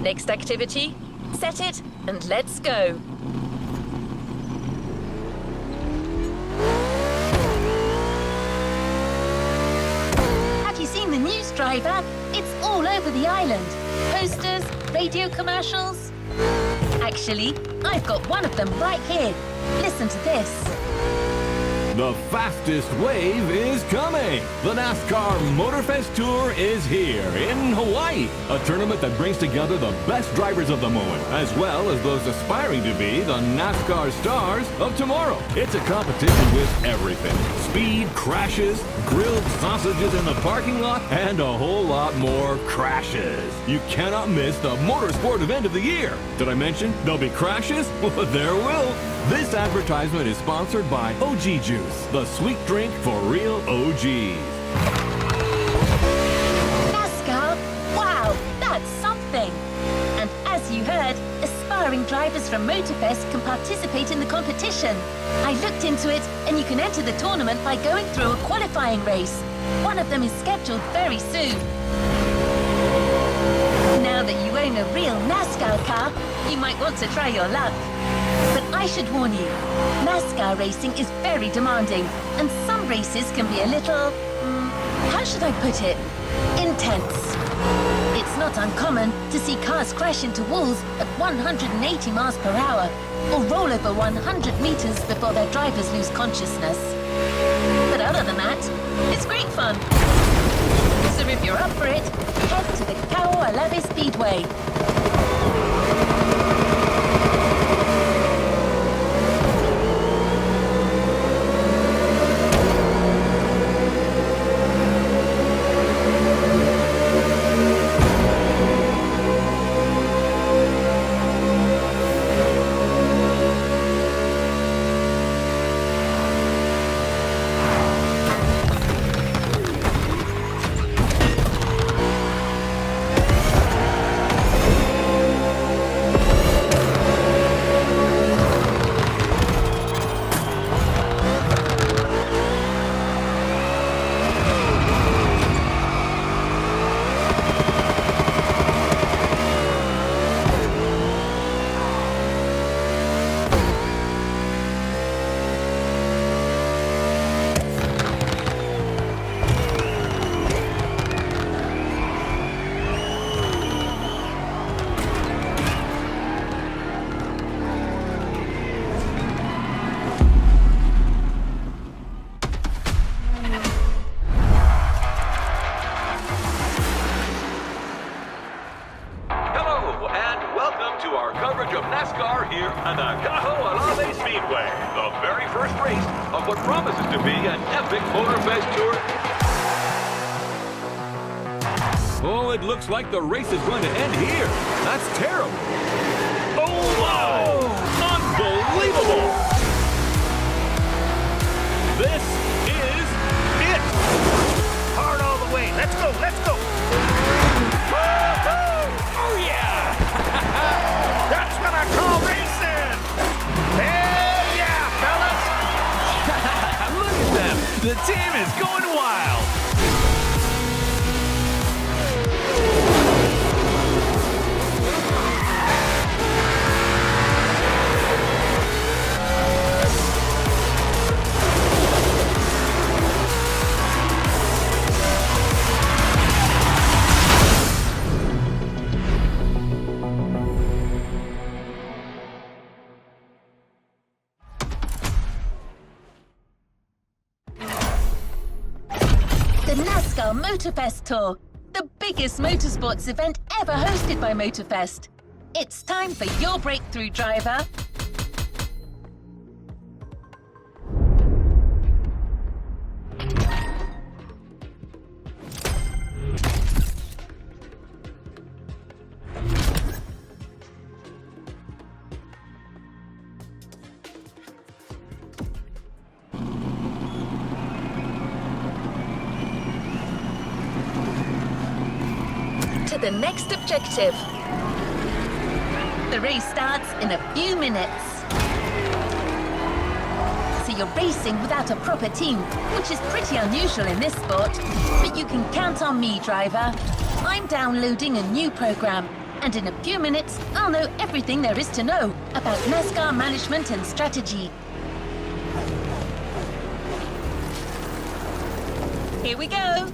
Next activity, set it and let's go. Have you seen the news, driver? It's all over the island. Posters, radio commercials. Actually, I've got one of them right here. Listen to this. The fastest wave is coming! The NASCAR Motorfest Tour is here in Hawaii. A tournament that brings together the best drivers of the moment, as well as those aspiring to be the NASCAR stars of tomorrow. It's a competition with everything. Speed, crashes, grilled sausages in the parking lot, and a whole lot more crashes. You cannot miss the motorsport event of the year. Did I mention there'll be crashes? Well, there will. This advertisement is sponsored by OG Juice, the sweet drink for real OGs. NASCAR? Wow, that's something! And as you heard, aspiring drivers from Motorfest can participate in the competition. I looked into it, and you can enter the tournament by going through a qualifying race. One of them is scheduled very soon. Now that you own a real NASCAR car, you might want to try your luck. But I should warn you, NASCAR racing is very demanding, and some races can be a little, how should I put it, intense. It's not uncommon to see cars crash into walls at 180 miles per hour, or roll over 100 meters before their drivers lose consciousness. But other than that, it's great fun. So if you're up for it, head to the Kaualave Speedway. of NASCAR here at the Kaualave Speedway, the very first race of what promises to be an epic Motorfest tour. Oh, it looks like the race is going to end here. That's terrible. Oh, wow! Unbelievable! This is it! Hard all the way. Let's go, let's go! Oh, yeah! That's what I call racing! Hell yeah, fellas! Look at them! The team is going wild! The NASCAR Motorfest Tour, the biggest motorsports event ever hosted by Motorfest. It's time for your breakthrough, driver. To the next objective. The race starts in a few minutes. So you're racing without a proper team, which is pretty unusual in this sport. But you can count on me, driver. I'm downloading a new program, And in a few minutes, I'll know everything there is to know about NASCAR management and strategy. Here we go.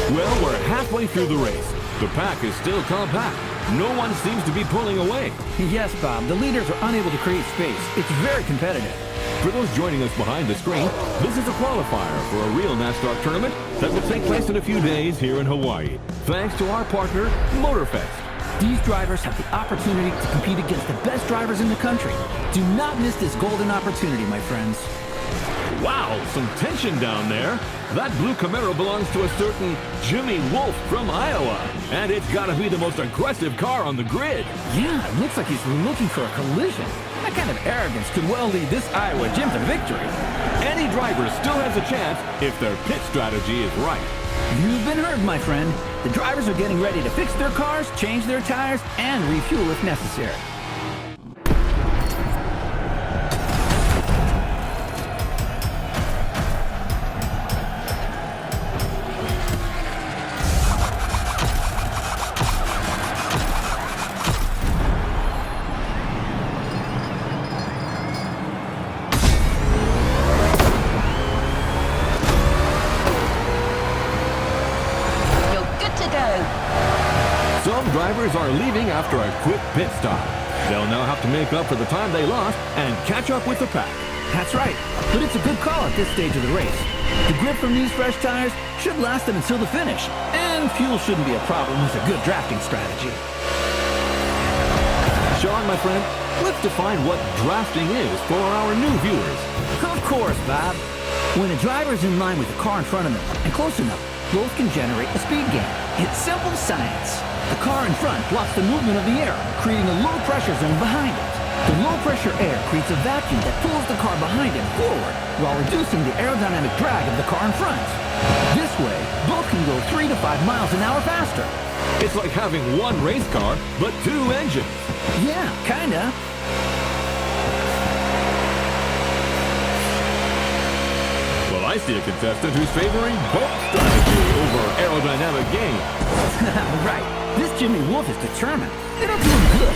Well, we're halfway through the race. The pack is still compact. No one seems to be pulling away. Yes, Bob. The leaders are unable to create space. It's very competitive. For those joining us behind the screen, this is a qualifier for a real NASCAR tournament that will take place in a few days here in Hawaii, thanks to our partner, Motorfest. These drivers have the opportunity to compete against the best drivers in the country. Do not miss this golden opportunity, my friends. Wow, some tension down there. That blue Camaro belongs to a certain Jimmy Wolf from Iowa, and it's got to be the most aggressive car on the grid. Yeah, it looks like he's looking for a collision. That kind of arrogance could well lead this Iowa Jim to victory. Any driver still has a chance if their pit strategy is right. You've been heard, my friend. The drivers are getting ready to fix their cars, change their tires, and refuel if necessary. Some drivers are leaving after a quick pit stop. They'll now have to make up for the time they lost and catch up with the pack. That's right, but it's a good call at this stage of the race. The grip from these fresh tires should last them until the finish, and fuel shouldn't be a problem with a good drafting strategy. Sean, my friend, let's define what drafting is for our new viewers. Of course, Bob. When a driver is in line with the car in front of them and close enough, both can generate a speed gain. It's simple science. The car in front blocks the movement of the air, creating a low-pressure zone behind it. The low-pressure air creates a vacuum that pulls the car behind it forward, while reducing the aerodynamic drag of the car in front. This way, both can go 3 to 5 miles an hour faster. It's like having one race car, but two engines. Yeah, kinda. Well, I see a contestant who's favoring both strategy over aerodynamic gain. Right. This Jimmy Wolf is determined. It'll do him good.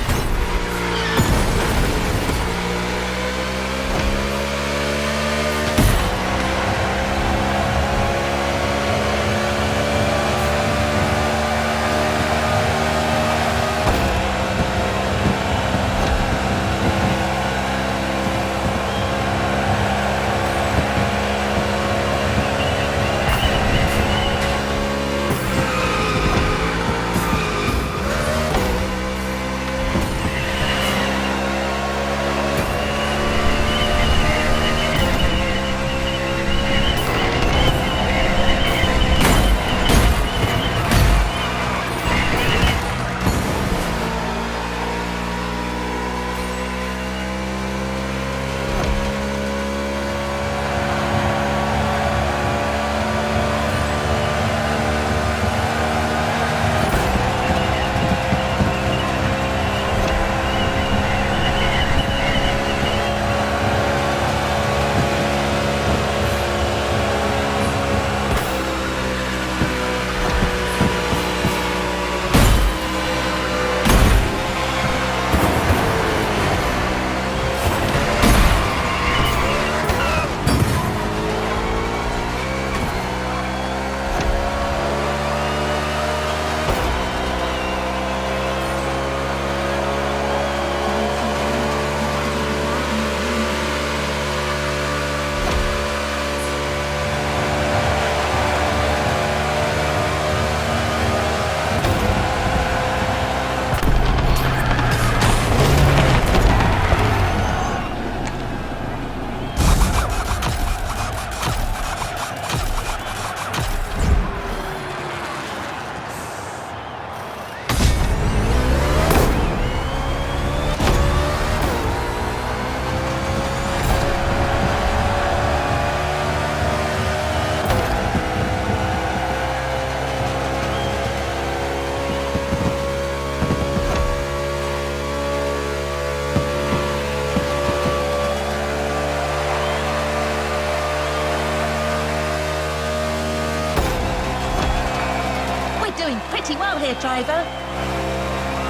pretty well here, driver.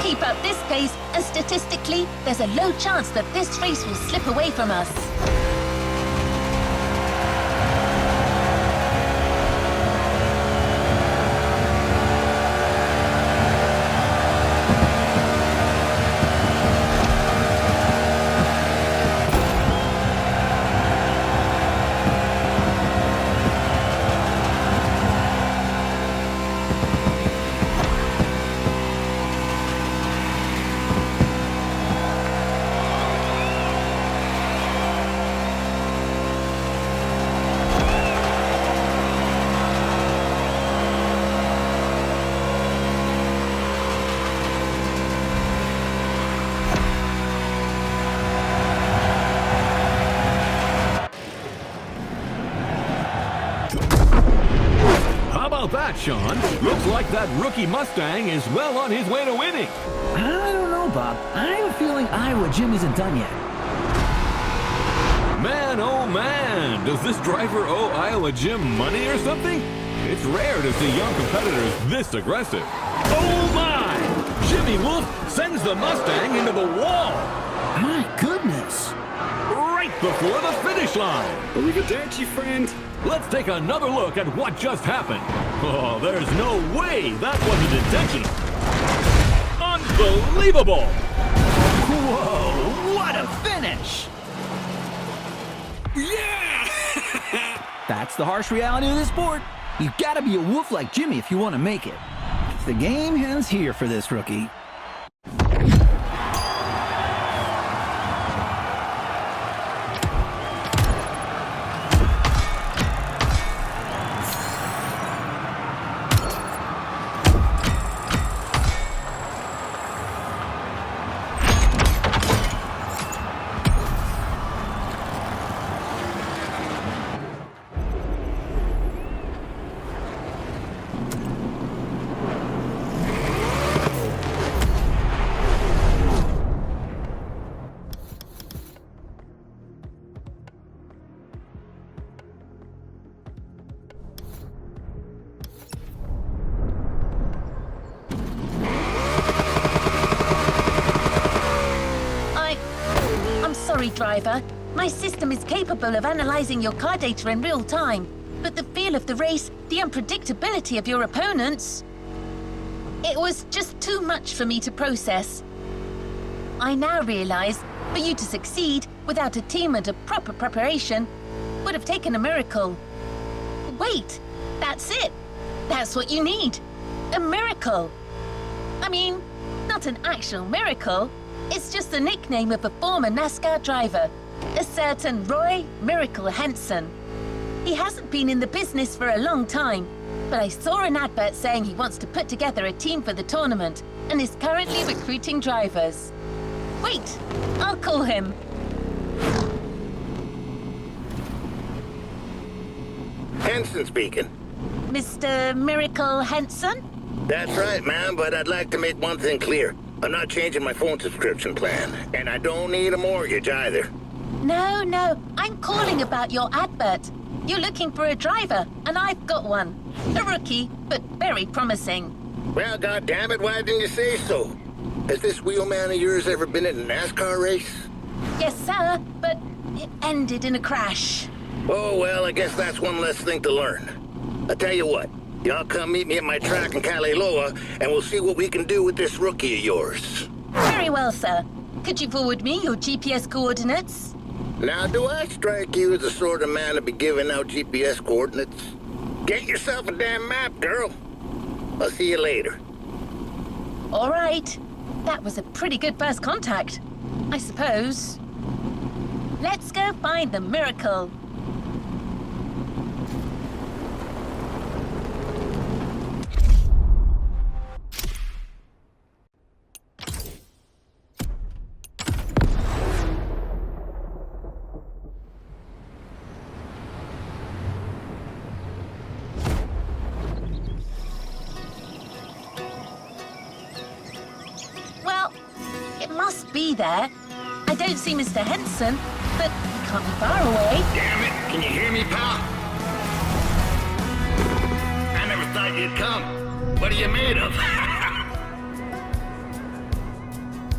Keep up this pace, and statistically, there's a low chance that this race will slip away from us. That, Sean. Looks like that rookie Mustang is well on his way to winning. I don't know, Bob. I have a feeling Iowa Jim isn't done yet. Man, oh man, does this driver owe Iowa Jim money or something? It's rare to see young competitors this aggressive. Oh my! Jimmy Wolf sends the Mustang into the wall. My goodness. Right before the finish line. Arrivederci, friend. Let's take another look at what just happened. Oh, there's no way that wasn't intentional. Unbelievable! Whoa, what a finish! Yeah! That's the harsh reality of the sport. You gotta be a wolf like Jimmy if you want to make it. The game ends here for this rookie. Driver, my system is capable of analyzing your car data in real time, but the feel of the race, the unpredictability of your opponents, it was just too much for me to process. I now realize, for you to succeed without a team and a proper preparation would have taken a miracle. Wait, that's it. That's what you need. A miracle. I mean, not an actual miracle. It's just the nickname of a former NASCAR driver, a certain Roy Miracle Henson. He hasn't been in the business for a long time, but I saw an advert saying he wants to put together a team for the tournament and is currently recruiting drivers. Wait, I'll call him. Henson speaking. Mr. Miracle Henson? That's right, ma'am, but I'd like to make one thing clear. I'm not changing my phone subscription plan, and I don't need a mortgage either. No, I'm calling about your advert. You're looking for a driver, and I've got one. A rookie, but very promising. Well, goddammit, why didn't you say so? Has this wheelman of yours ever been in a NASCAR race? Yes, sir, but it ended in a crash. Oh, well, I guess that's one less thing to learn. I'll tell you what. Y'all come meet me at my track in Kaliloa, and we'll see what we can do with this rookie of yours. Very well, sir. Could you forward me your GPS coordinates? Now, do I strike you as the sort of man to be giving out GPS coordinates? Get yourself a damn map, girl. I'll see you later. All right. That was a pretty good first contact, I suppose. Let's go find the miracle. Be there. I don't see Mr. Henson, but he can't be far away. Damn it! Can you hear me, pal? I never thought you'd come. What are you made of?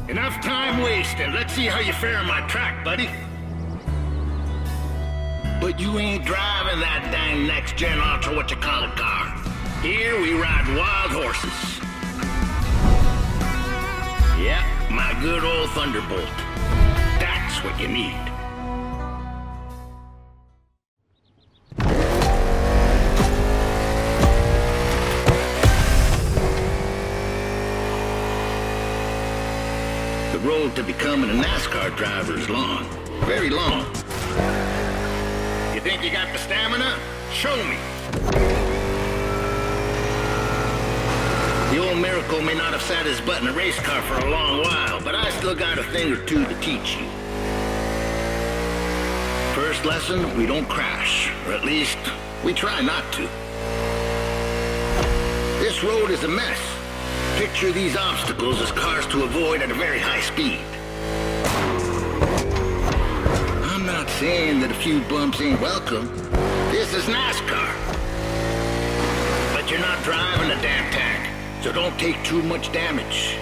Enough time wasted. Let's see how you fare on my track, buddy. But you ain't driving that dang next-gen ultra-what-you-call-it car. Here we ride wild horses. Yep, my good old Thunderbolt. That's what you need. The road to becoming a NASCAR driver is long. Very long. You think you got the stamina? Show me. The old Miracle may not have sat his butt in a race car for a long while, but I still got a thing or two to teach you. First lesson, we don't crash, or at least, we try not to. This road is a mess. Picture these obstacles as cars to avoid at a very high speed. I'm not saying that a few bumps ain't welcome. This is NASCAR. But you're not driving a damn tank, so don't take too much damage.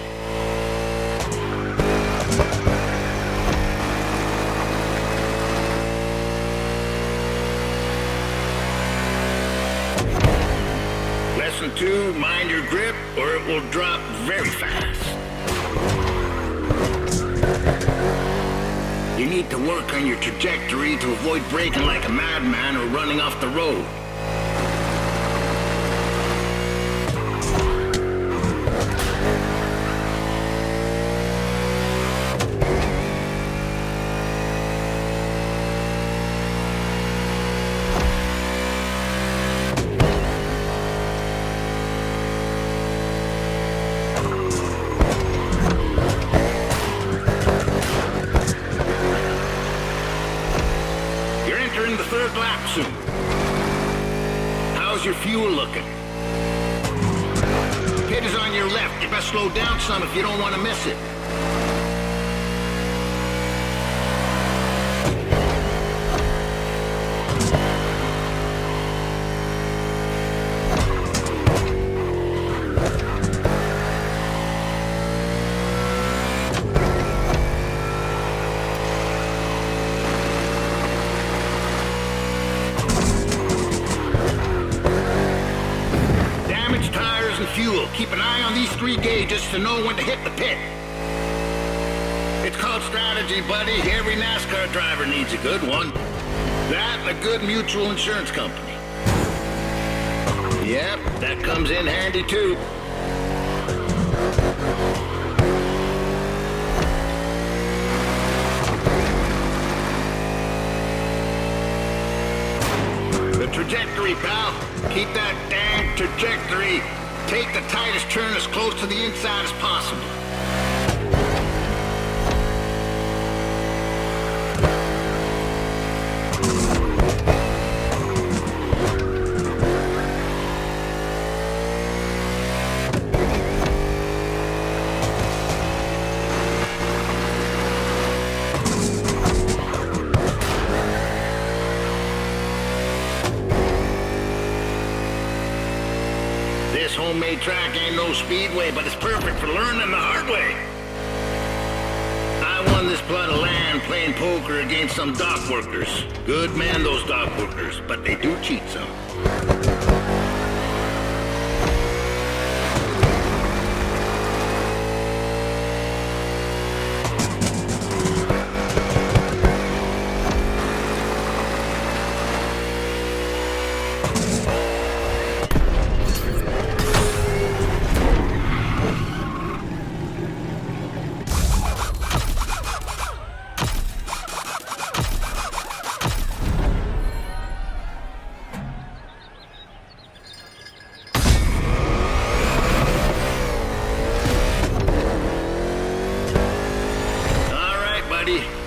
Lesson 2, mind your grip or it will drop very fast. You need to work on your trajectory to avoid braking like a madman or running off the road. The third lap soon. How's your fuel looking? Pit is on your left. You best slow down some if you don't want to miss it. Fuel. Keep an eye on these 3 gauges to know when to hit the pit. It's called strategy, buddy. Every NASCAR driver needs a good one. That and a good mutual insurance company. Yep, that comes in handy too. The trajectory, pal. Keep that damn trajectory. Take the tightest turn as close to the inside as possible. This homemade track ain't no speedway, but it's perfect for learning the hard way. I won this plot of land playing poker against some dock workers. Good men, those dock workers, but they do cheat some.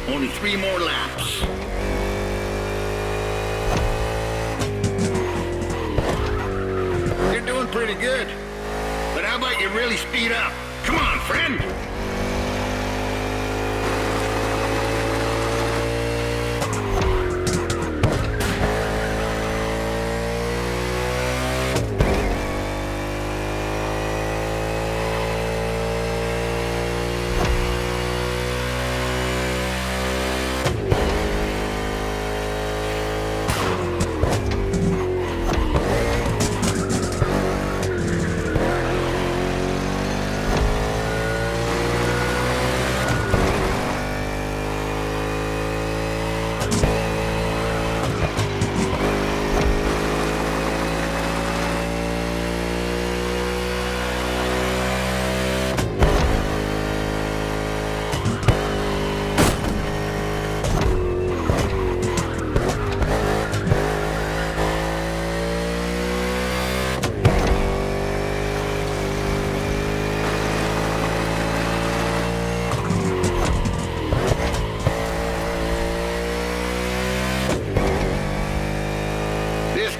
Only 3 more laps. You're doing pretty good. But how about you really speed up? Come on, friend.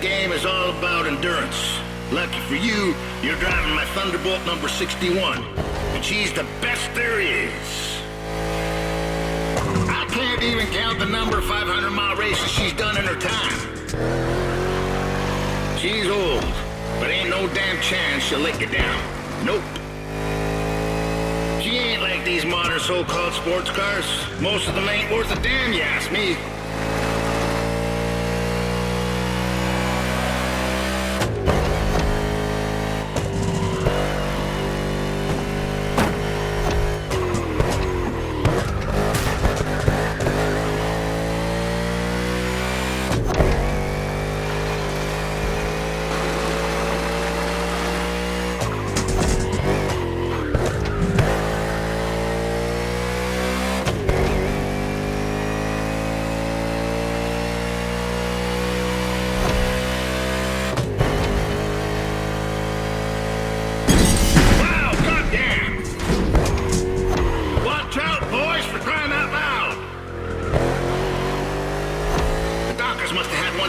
game is all about endurance. Lucky for you, you're driving my Thunderbolt number 61, and she's the best there is. I can't even count the number of 500-mile races she's done in her time. She's old, but ain't no damn chance she'll lick you down. Nope. She ain't like these modern so-called sports cars. Most of them ain't worth a damn, you ask me.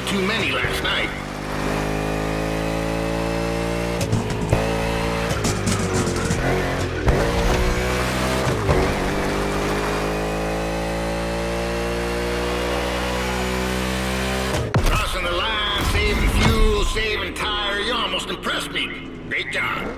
Too many last night. Crossing the line, saving fuel, saving tire, you almost impressed me. Great job.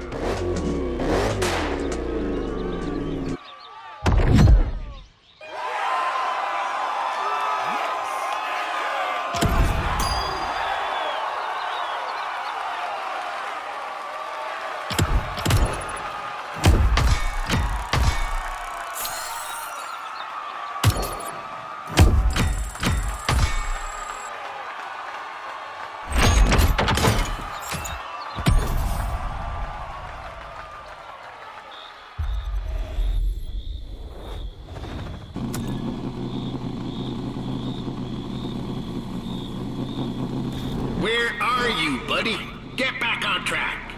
Where are you, buddy? Get back on track.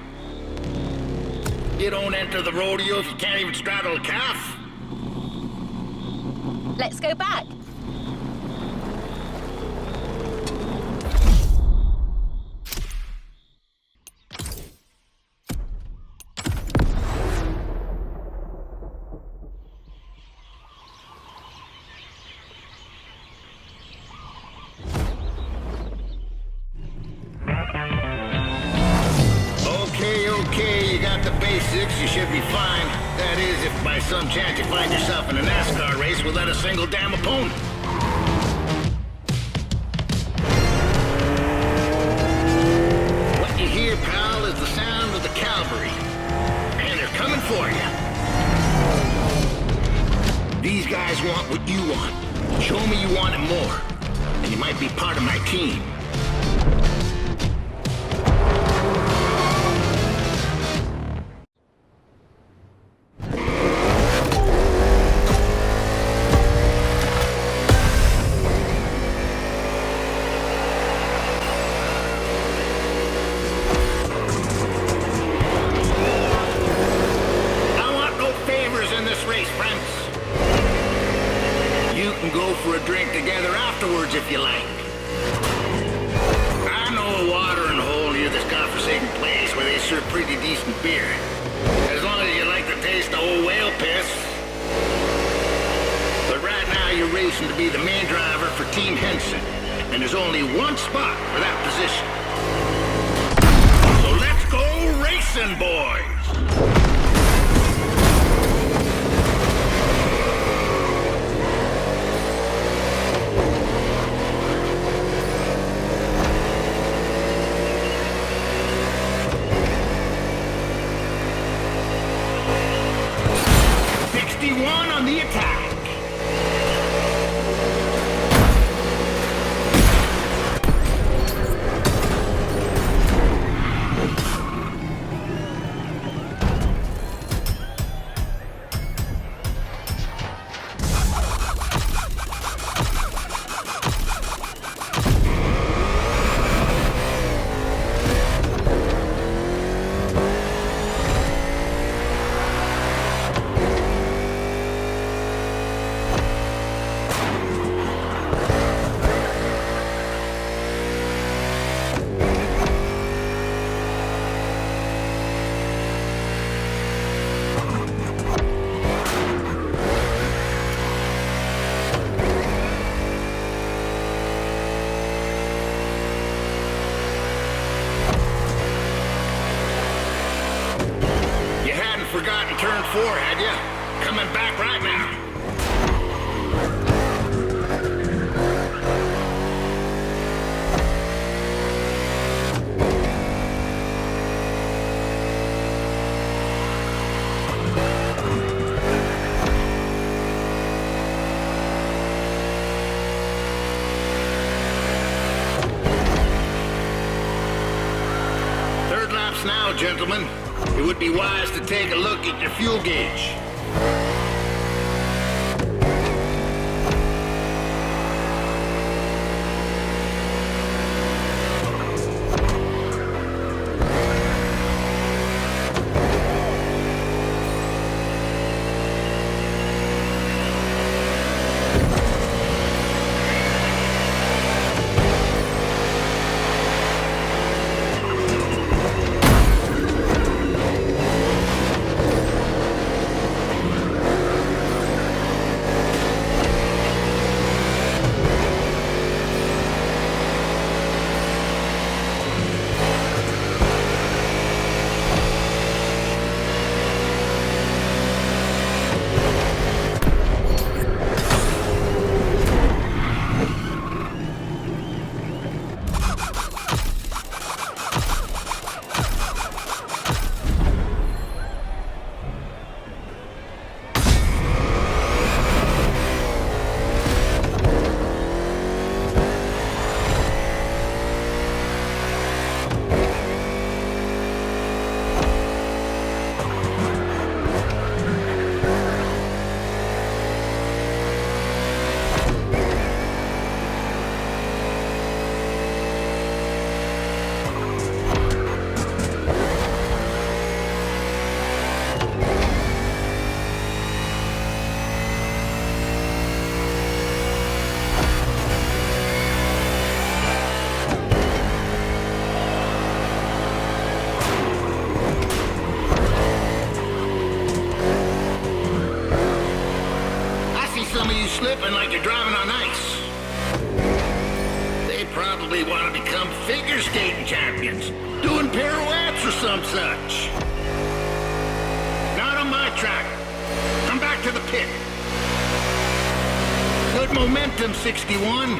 You don't enter the rodeo if you can't even straddle a calf. Let's go back. Okay, you got the basics, you should be fine. That is, if by some chance you find yourself in a NASCAR race without a single damn opponent. What you hear, pal, is the sound of the cavalry. And they're coming for you. These guys want what you want. Show me you want it more, and you might be part of my team. Go for a drink together afterwards if you like. I know a watering hole near this godforsaken place where they serve pretty decent beer. As long as you like the taste of old whale piss. But right now you're racing to be the main driver for Team Henson, and there's only one spot for that position. So let's go racing, boys! 61 on the attack. before, had you? Coming back right now. Third laps now, gentlemen. It would be wise to take a look at your fuel gauge. Slipping like you're driving on ice. They probably want to become figure skating champions, doing pirouettes or some such. Not on my track. Come back to the pit. Good momentum, 61.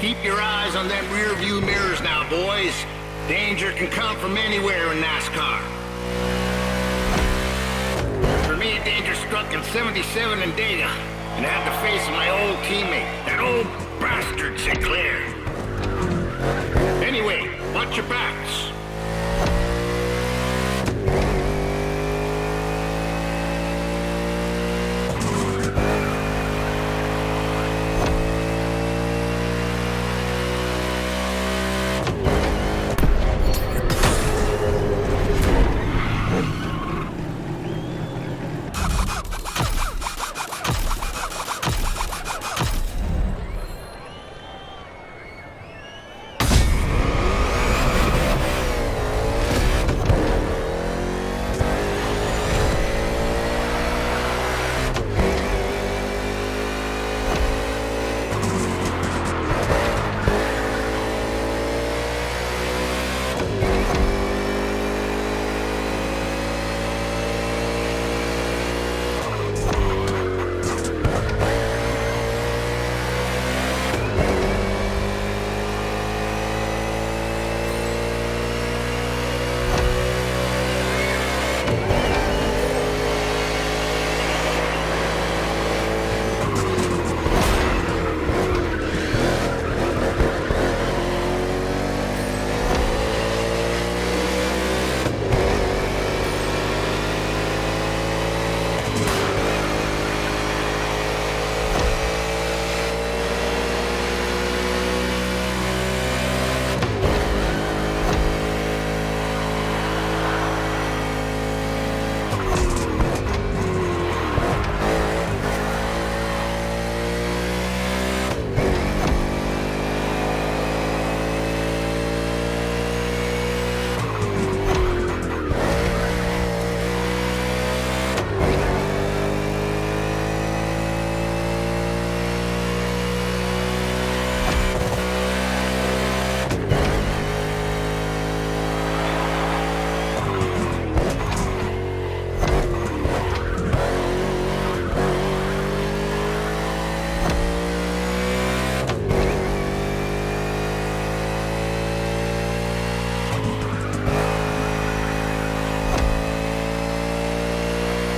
Keep your eyes on them rear view mirrors now, boys. Danger can come from anywhere in NASCAR. For me, danger struck in 77 in Data, and I had to face my old teammate, that old bastard Sinclair. Anyway, watch your backs.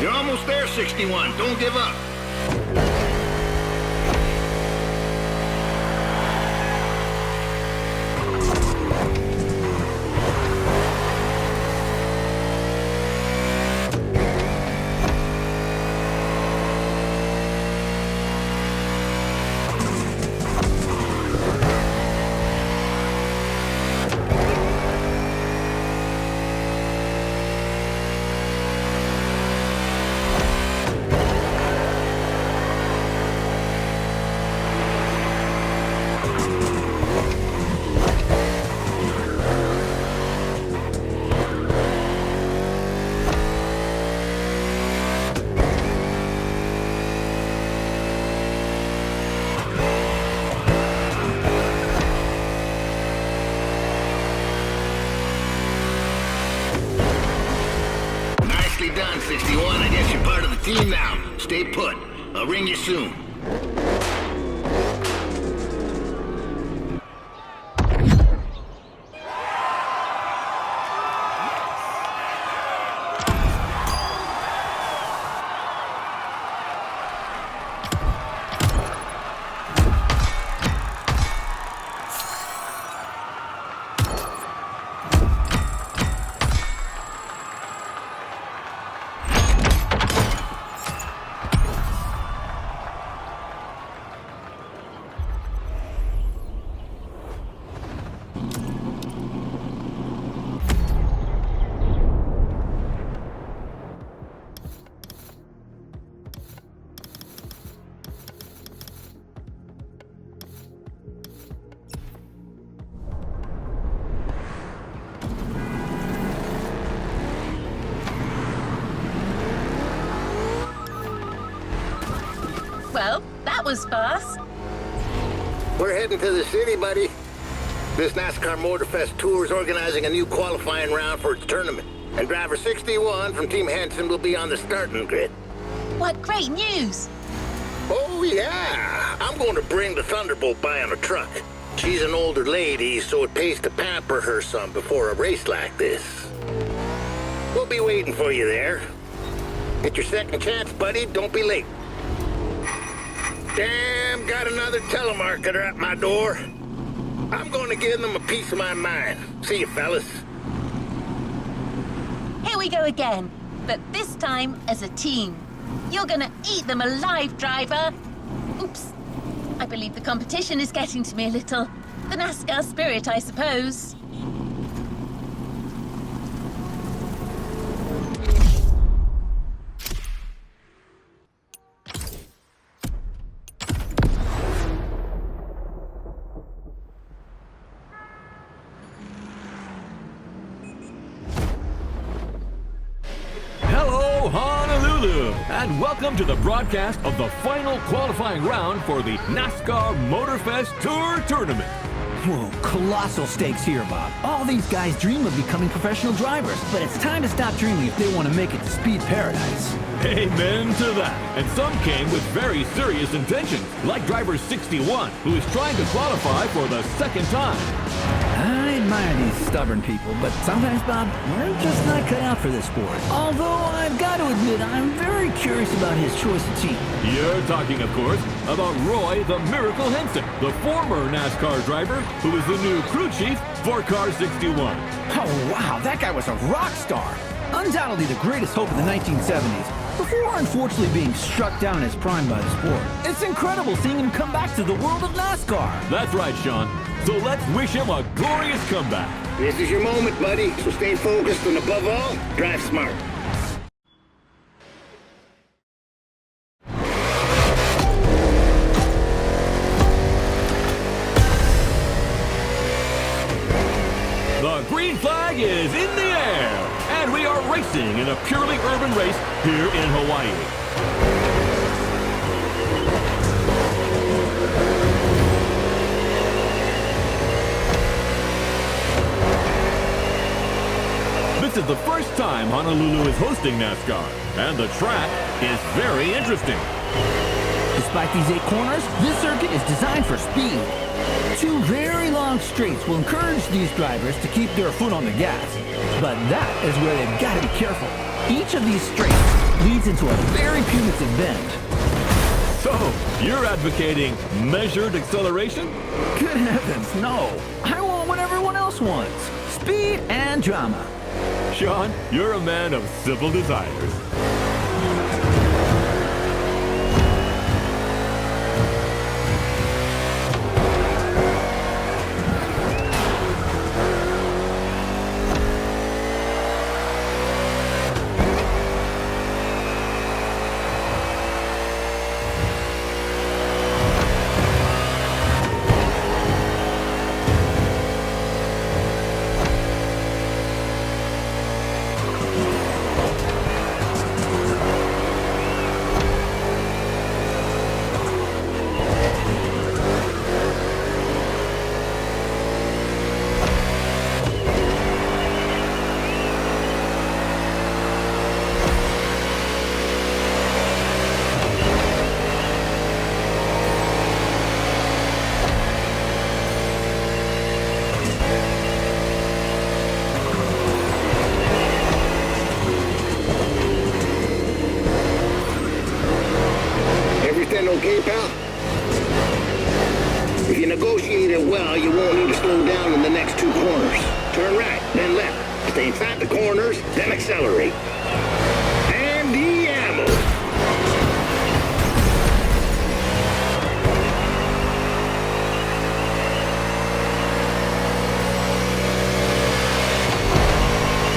You're almost there, 61. Don't give up. Done, 61. I guess you're part of the team now. Stay put. I'll ring you soon. Well, that was fast. We're heading to the city, buddy. This NASCAR Motorfest Tour is organizing a new qualifying round for its tournament. And driver 61 from Team Henson will be on the starting grid. What great news! Oh, yeah. I'm going to bring the Thunderbolt by on a truck. She's an older lady, so it pays to pamper her some before a race like this. We'll be waiting for you there. Get your second chance, buddy. Don't be late. Damn, got another telemarketer at my door. I'm going to give them a piece of my mind. See you, fellas. Here we go again, but this time as a team. You're gonna eat them alive, driver. Oops. I believe the competition is getting to me a little. The NASCAR spirit, I suppose. Hello, Honolulu, and welcome to the broadcast of the final qualifying round for the NASCAR Motorfest Tour Tournament. Whoa, colossal stakes here, Bob. All these guys dream of becoming professional drivers, but it's time to stop dreaming if they want to make it to speed paradise. Amen to that. And some came with very serious intentions, like driver 61, who is trying to qualify for the second time. I admire these stubborn people, but sometimes, Bob, we're just not cut out for this sport. Although I've got to admit, I'm very curious about his choice of team. You're talking, of course, about Roy the Miracle Henson, the former NASCAR driver who is the new crew chief for Car 61. Oh, wow, that guy was a rock star. Undoubtedly the greatest hope of the 1970s, before unfortunately being struck down in his prime by the sport. It's incredible seeing him come back to the world of NASCAR. That's right, Sean. So let's wish him a glorious comeback. This is your moment, buddy, so stay focused and above all, drive smart. The green flag is in the air, and we are racing in a purely urban race here in Hawaii. This is the first time Honolulu is hosting NASCAR, and the track is very interesting. Despite these 8 corners, this circuit is designed for speed. 2 very long straights will encourage these drivers to keep their foot on the gas. But that is where they've got to be careful. Each of these straights leads into a very punitive bend. So, you're advocating measured acceleration? Good heavens, no. I want what everyone else wants. Speed and drama. Sean, you're a man of civil desires. Okay, pal? If you negotiate it well, you won't need to slow down in the next two corners. Turn right, then left. Stay inside the corners, then accelerate. And the ammo.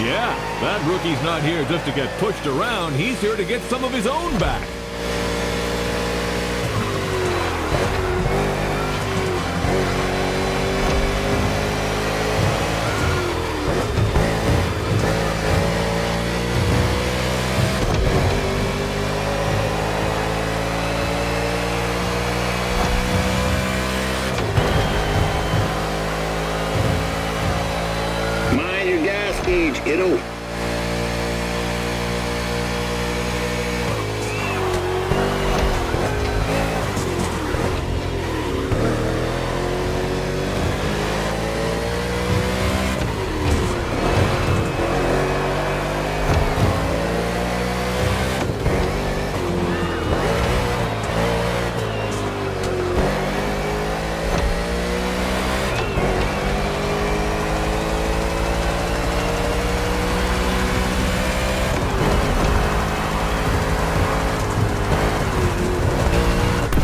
Yeah, that rookie's not here just to get pushed around. He's here to get some of his own back. Mind your gas gauge, kiddo.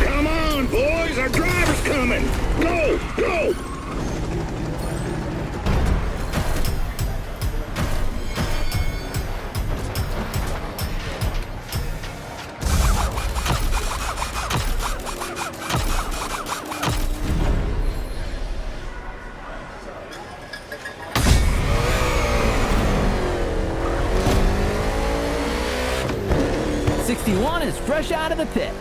Come on, boys, our driver's coming. Go, go. '61 is fresh out of the pit.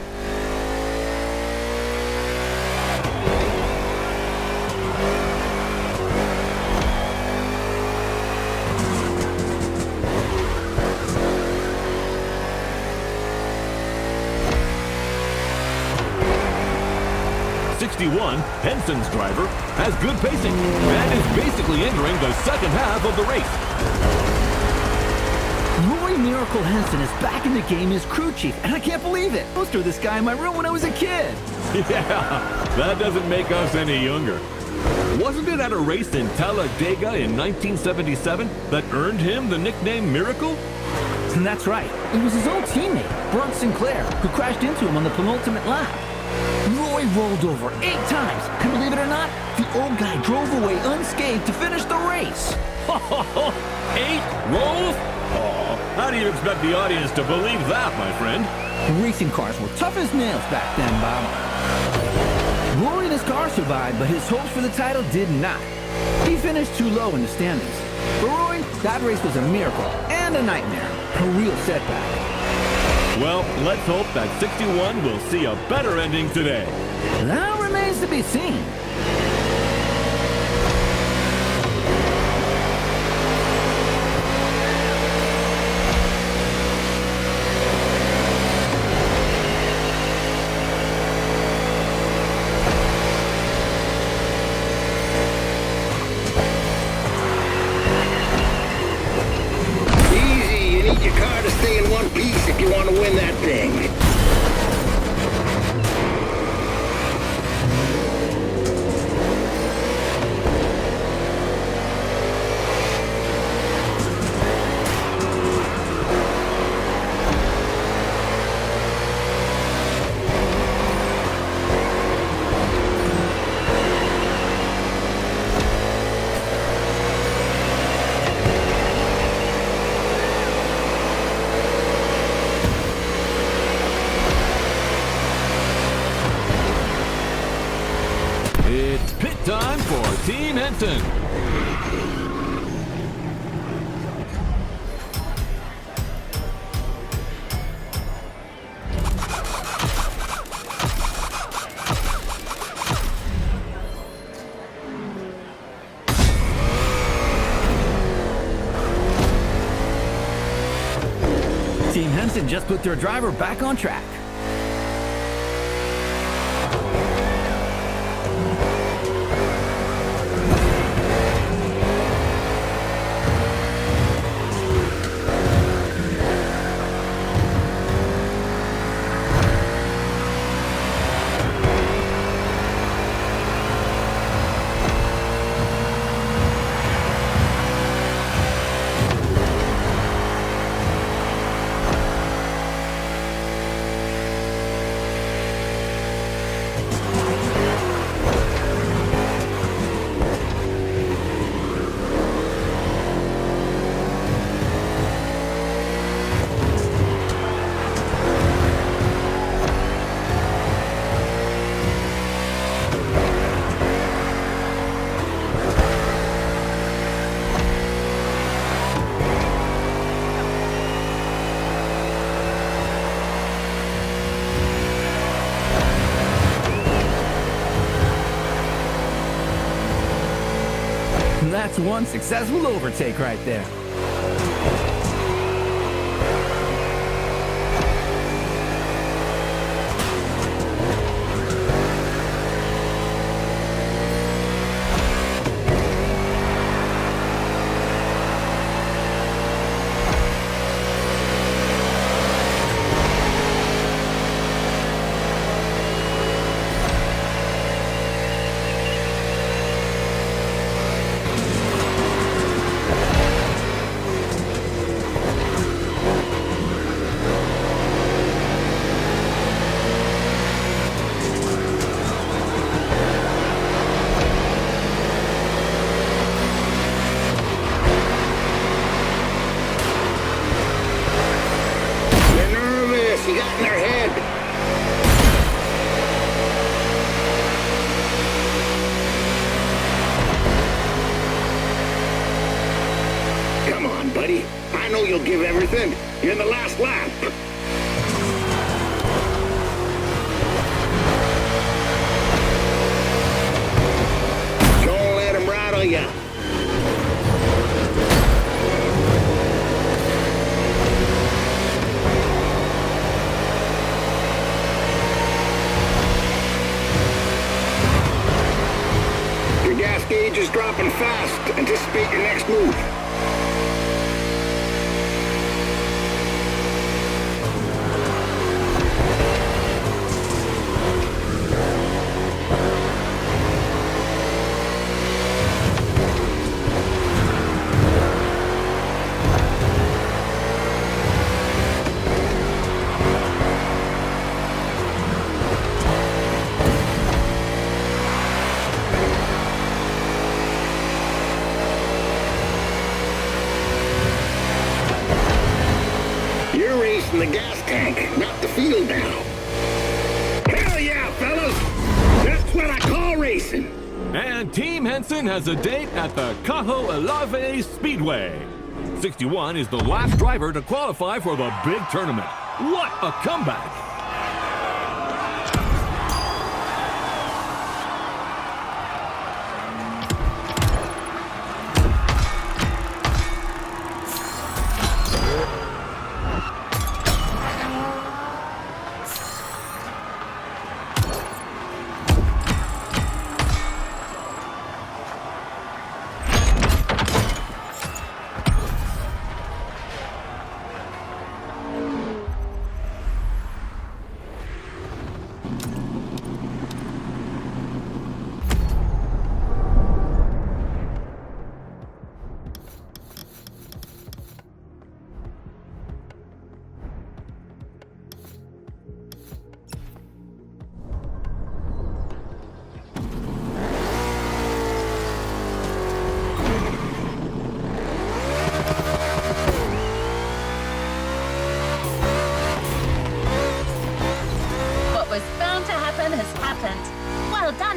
'61, Henson's driver, has good pacing and is basically entering the second half of the race. Roy Miracle Henson is back in the game as crew chief, and I can't believe it. I poster this guy in my room when I was a kid. Yeah, that doesn't make us any younger. Wasn't it at a race in Talladega in 1977 that earned him the nickname Miracle? And that's right. It was his own teammate, Burt Sinclair, who crashed into him on the penultimate lap. Roy rolled over 8 times, and believe it or not, the old guy drove away unscathed to finish the race. 8 rolls? Oh, how do you expect the audience to believe that, my friend? Racing cars were tough as nails back then, Bob. Roy and his car survived, but his hopes for the title did not. He finished too low in the standings. For Roy, that race was a miracle and a nightmare, a real setback. Well, let's hope that 61 will see a better ending today. That remains to be seen. Easy, you need your car to stay stay in one piece if you want to win that thing. It's pit time for Team Henson. Team Henson just put their driver back on track. That's one successful overtake right there. You got in their head. Come on, buddy. I know you'll give everything. You're in the last lap. Don't let him rattle ya. Gauge is dropping fast. Anticipate your next move. In the gas tank, not the field now. Hell yeah, fellas! That's what I call racing. And Team Henson has a date at the Cajo Elave Speedway. 61 is the last driver to qualify for the big tournament. What a comeback!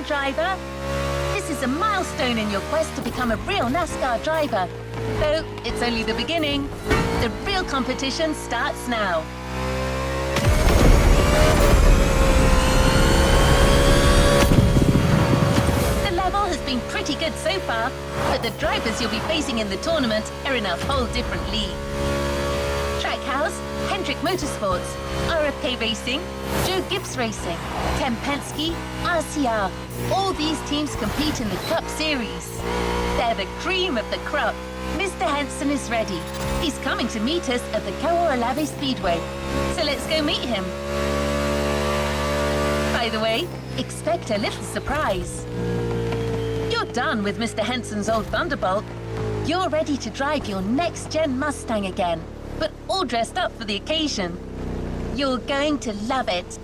on, driver. This is a milestone in your quest to become a real NASCAR driver. Though it's only the beginning. The real competition starts now. The level has been pretty good so far, but the drivers you'll be facing in the tournament are in a whole different league. Trackhouse, Hendrick Motorsports, RFK Racing, Joe Gibbs Racing, Ken Penske, RCR. All these teams compete in the Cup Series. They're the cream of the crop. Mr. Henson is ready. He's coming to meet us at the Kaho'olawe Speedway. So let's go meet him. By the way, expect a little surprise. You're done with Mr. Henson's old Thunderbolt. You're ready to drive your next-gen Mustang again, but all dressed up for the occasion. You're going to love it.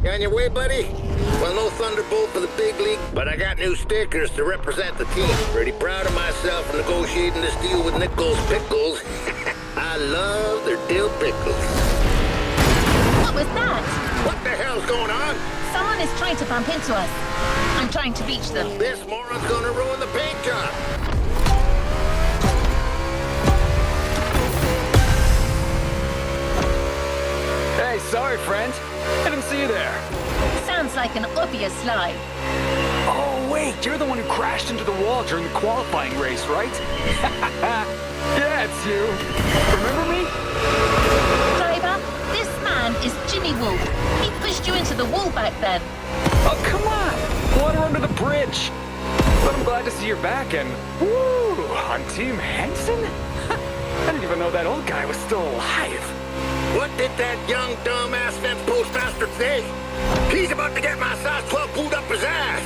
You on your way, buddy? Well, no Thunderbolt for the big league, but I got new stickers to represent the team. Pretty proud of myself for negotiating this deal with Nichols Pickles. I love their dill pickles. What was that? What the hell's going on? Someone is trying to bump into us. I'm trying to reach them. This moron's gonna ruin the paint job. Hey, sorry, friend. I didn't see you there. Sounds like an obvious lie. Oh, wait, you're the one who crashed into the wall during the qualifying race, right? Yeah, it's you. Remember me? Driver, this man is Jimmy Wolf. He pushed you into the wall back then. Oh, come on. Water under the bridge. But I'm glad to see you're back and... Woo! On Team Henson? I didn't even know that old guy was still alive. What did that young dumbass fence post bastard say? He's about to get my size 12 pulled up his ass.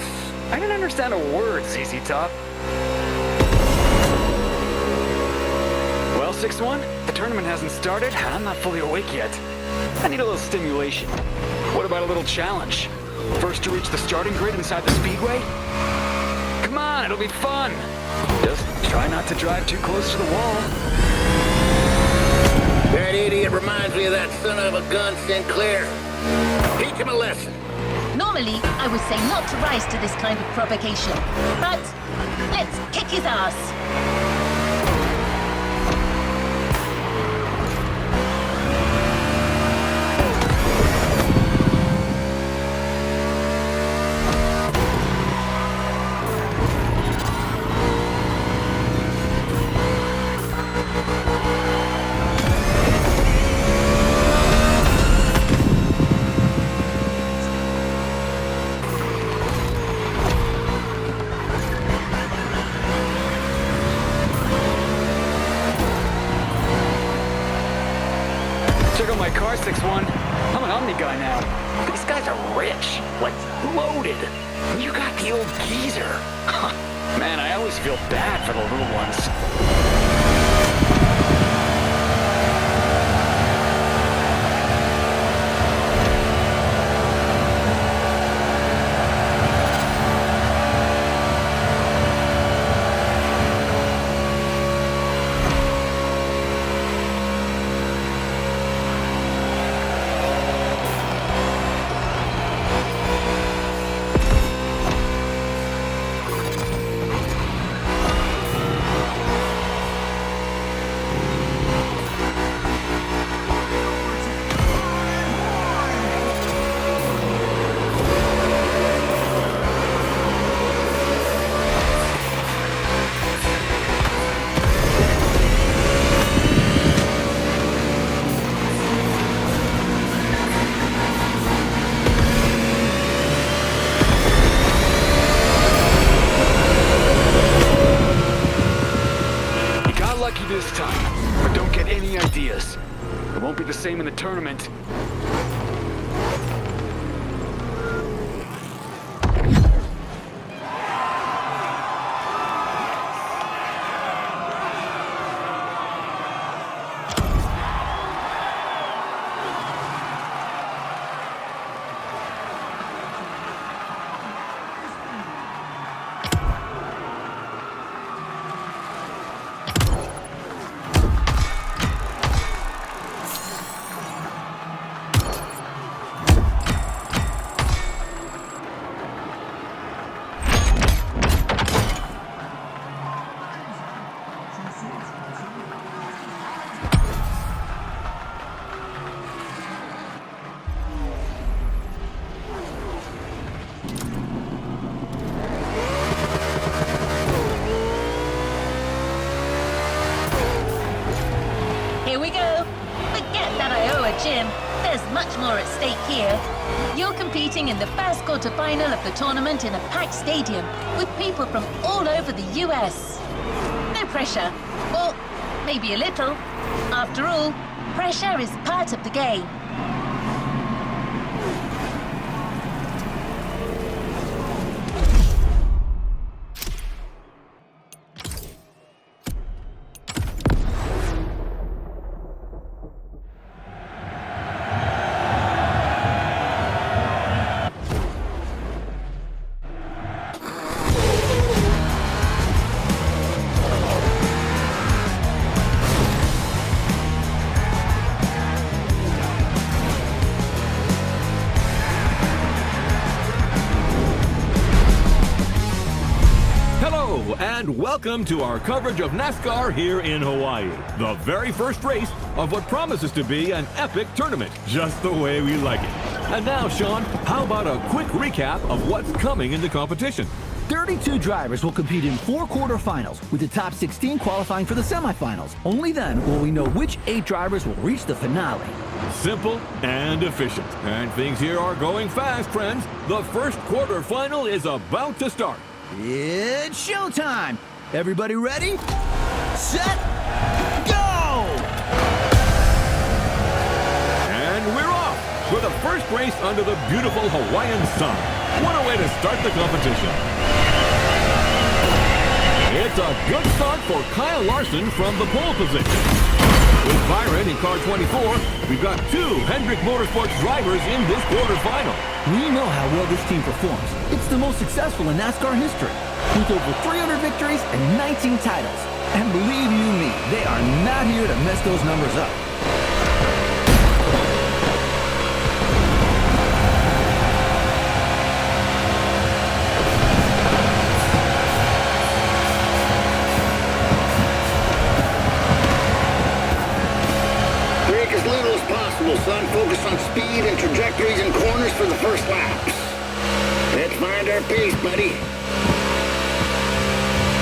I didn't understand a word, ZZ Top. Well, 6-1, the tournament hasn't started, and I'm not fully awake yet. I need a little stimulation. What about a little challenge? First to reach the starting grid inside the speedway? Come on, it'll be fun. Just try not to drive too close to the wall. That idiot reminds me of that son of a gun Sinclair. Teach him a lesson. Normally, I would say not to rise to this kind of provocation. But let's kick his ass. Check out my car, 6-1. I'm an Omni guy now. These guys are rich, like loaded. You got the old geezer. Man, I always feel bad for the little ones. This time, but don't get any ideas. It won't be the same in the tournament. Jim, there's much more at stake here. You're competing in the first quarterfinal of the tournament in a packed stadium with people from all over the US. No pressure. Or maybe a little. After all, pressure is part of the game. And welcome to our coverage of NASCAR here in Hawaii. The very first race of what promises to be an epic tournament, just the way we like it. And now, Sean, how about a quick recap of what's coming in the competition? 32 drivers will compete in 4 quarterfinals, with the top 16 qualifying for the semifinals. Only then will we know which 8 drivers will reach the finale. Simple and efficient. And things here are going fast, friends. The first quarterfinal is about to start. It's showtime! Everybody ready? Set, go! And we're off for the first race under the beautiful Hawaiian sun. What a way to start the competition. It's a good start for Kyle Larson from the pole position. With Byron in car 24, we've got 2 Hendrick Motorsports drivers in this quarterfinal. We know how well this team performs. It's the most successful in NASCAR history, with over 300 victories and 19 titles. And believe you me, they are not here to mess those numbers up. Son, focus on speed and trajectories and corners for the first laps. Let's find our pace, buddy.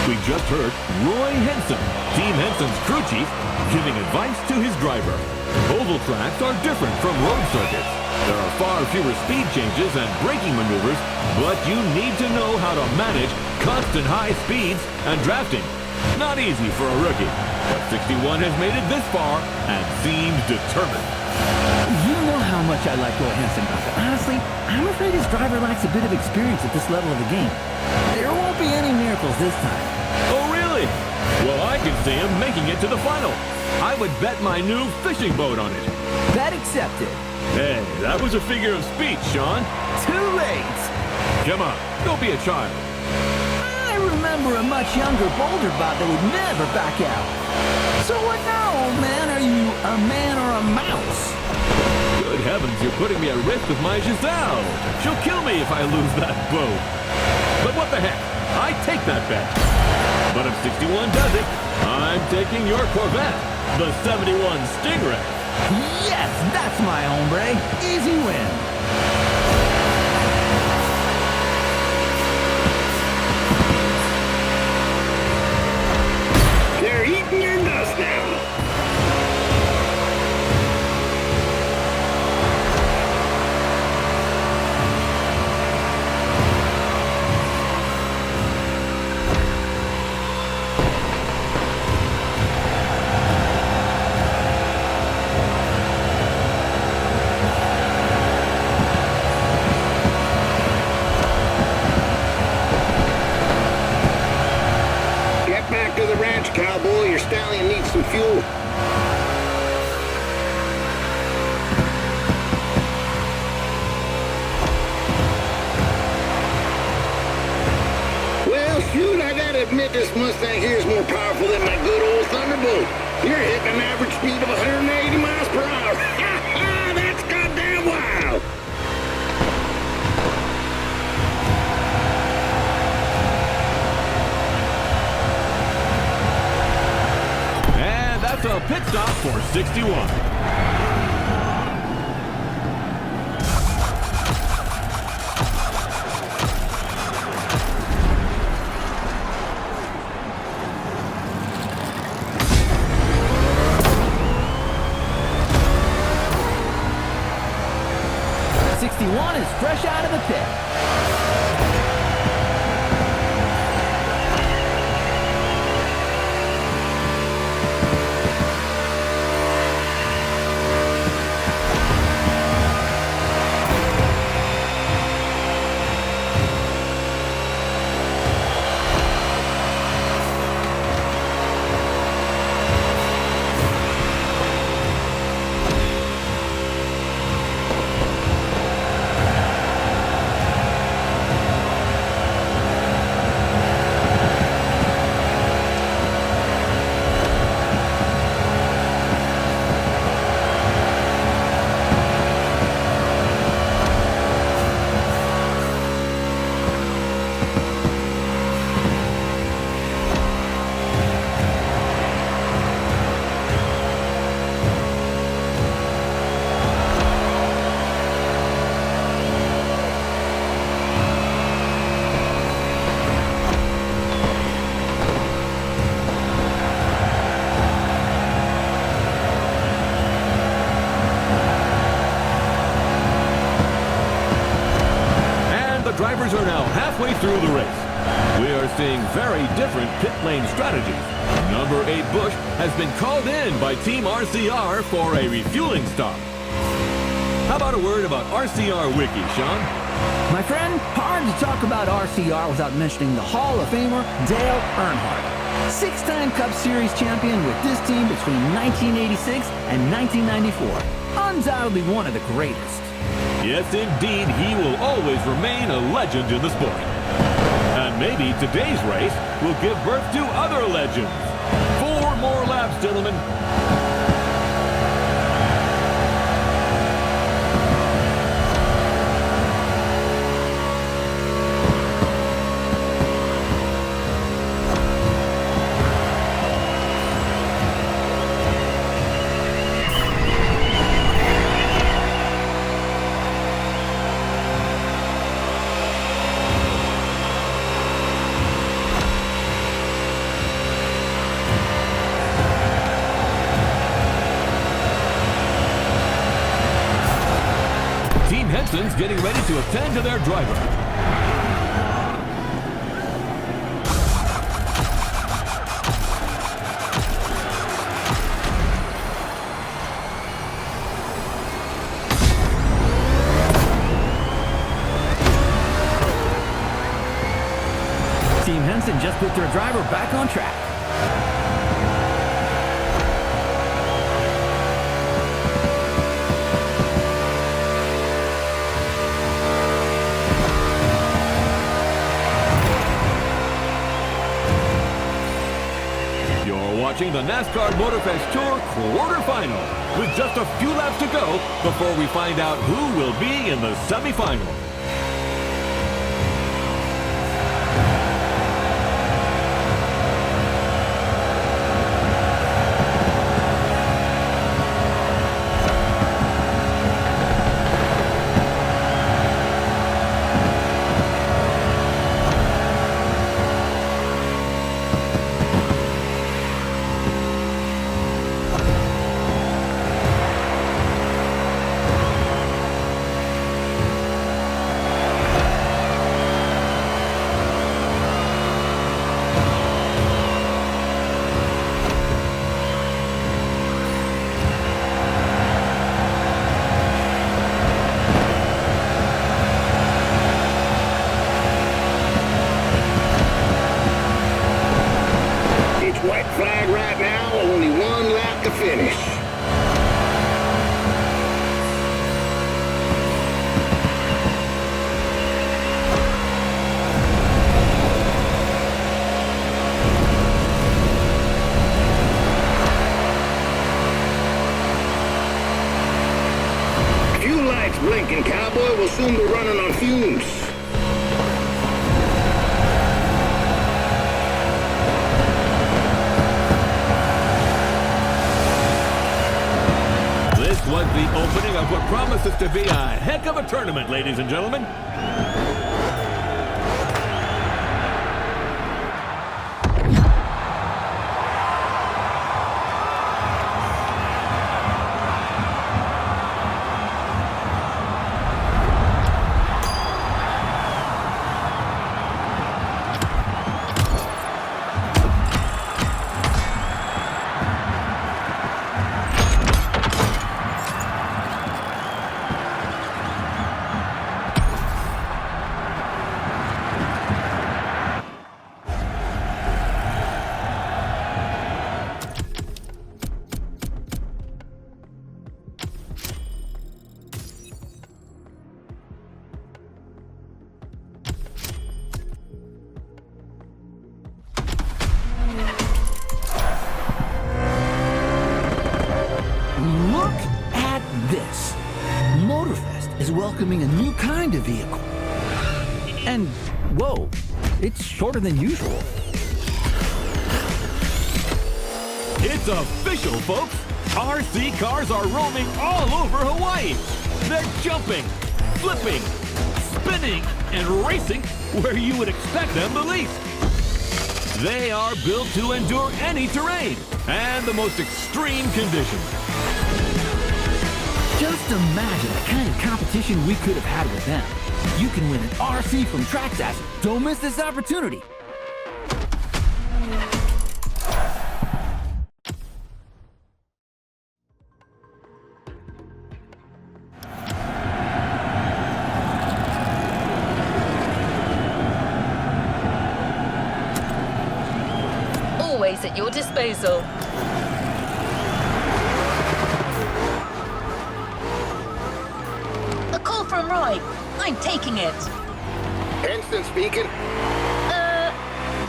We just heard Roy Henson, Team Henson's crew chief, giving advice to his driver. Oval tracks are different from road circuits. There are far fewer speed changes and braking maneuvers, but you need to know how to manage constant high speeds and drafting. Not easy for a rookie, but 61 has made it this far and seems determined. You know how much I like Roy Henson, but honestly, I'm afraid his driver lacks a bit of experience at this level of the game. There won't be any miracles this time. Oh, really? Well, I can see him making it to the final. I would bet my new fishing boat on it. Bet accepted. Hey, that was a figure of speech, Sean. Too late. Come on, don't be a child. I remember a much younger, bolder bot that would never back out. So what now, old man? Are you a man or a mouse? Good heavens, you're putting me at risk with my Giselle. She'll kill me if I lose that boat. But what the heck? I take that bet. But if 61 does it, I'm taking your Corvette, the 71 Stingray. Yes, that's my hombre. Easy win. They're eating your dust now. Cowboy, your stallion needs some fuel. Well, shoot, I gotta admit this Mustang here is more powerful than my good old Thunderbolt. You're hitting an average speed of 180 miles per hour. That's goddamn wild. That's a pit stop for 61. 61 is fresh out of the pit. Drivers are now halfway through the race. We are seeing very different pit lane strategies. Number 8 Bush has been called in by Team RCR for a refueling stop. How about a word about RCR Wiki, Sean? My friend, hard to talk about RCR without mentioning the Hall of Famer Dale Earnhardt. 6-time Cup Series champion with this team between 1986 and 1994. Undoubtedly one of the greatest. Yes, indeed, he will always remain a legend in the sport. And maybe today's race will give birth to other legends. 4 more laps, gentlemen. Henson's getting ready to attend to their driver. Team Henson just put their driver back on track. Watching the NASCAR Motorfest Tour quarterfinal with just a few laps to go before we find out who will be in the semifinal. Flag right now, only 1 lap to finish. Few lights blinking, cowboy. We'll soon be running on fumes. Was the opening of what promises to be a heck of a tournament, ladies and gentlemen. Motorfest is welcoming a new kind of vehicle. And, whoa, it's shorter than usual. It's official, folks! RC cars are roaming all over Hawaii! They're jumping, flipping, spinning, and racing where you would expect them the least. They are built to endure any terrain and the most extreme conditions. Just imagine the kind of competition we could have had with them. You can win an RC from Tracksats. Don't miss this opportunity. Always at your disposal. A call from Roy. I'm taking it. Henson speaking.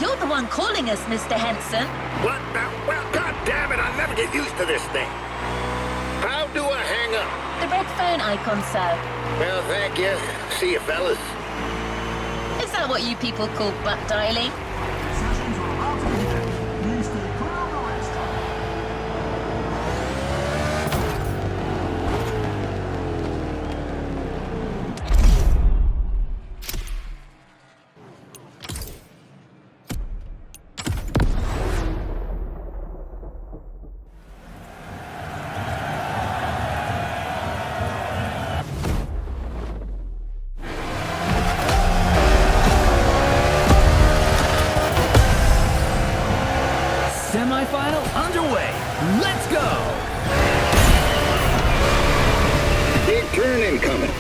You're the one calling us, Mr. Henson. What the? Well, God damn it, I'll never get used to this thing. How do I hang up? The red phone icon, sir. Well, thank you. See you, fellas. Is that what you people call butt dialing? Semi-final underway. Let's go! Big turn incoming.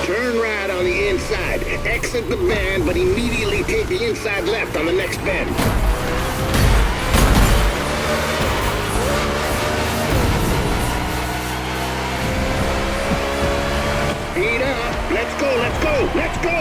Turn right on the inside. Exit the bend, but immediately take the inside left on the next bend. Speed up. Let's go, let's go, let's go!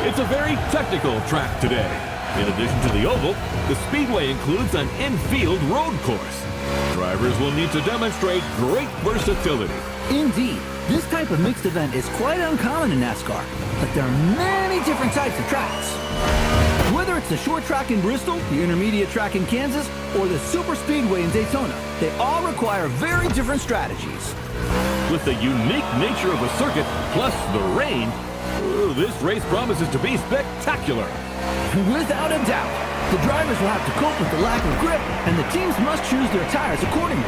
It's a very technical track today. In addition to the oval, the speedway includes an infield road course. Drivers will need to demonstrate great versatility. Indeed, this type of mixed event is quite uncommon in NASCAR, but there are many different types of tracks. Whether it's the short track in Bristol, the intermediate track in Kansas, or the super speedway in Daytona, they all require very different strategies. With the unique nature of the circuit, plus the rain, this race promises to be spectacular. Without a doubt, the drivers will have to cope with the lack of grip, and the teams must choose their tires accordingly.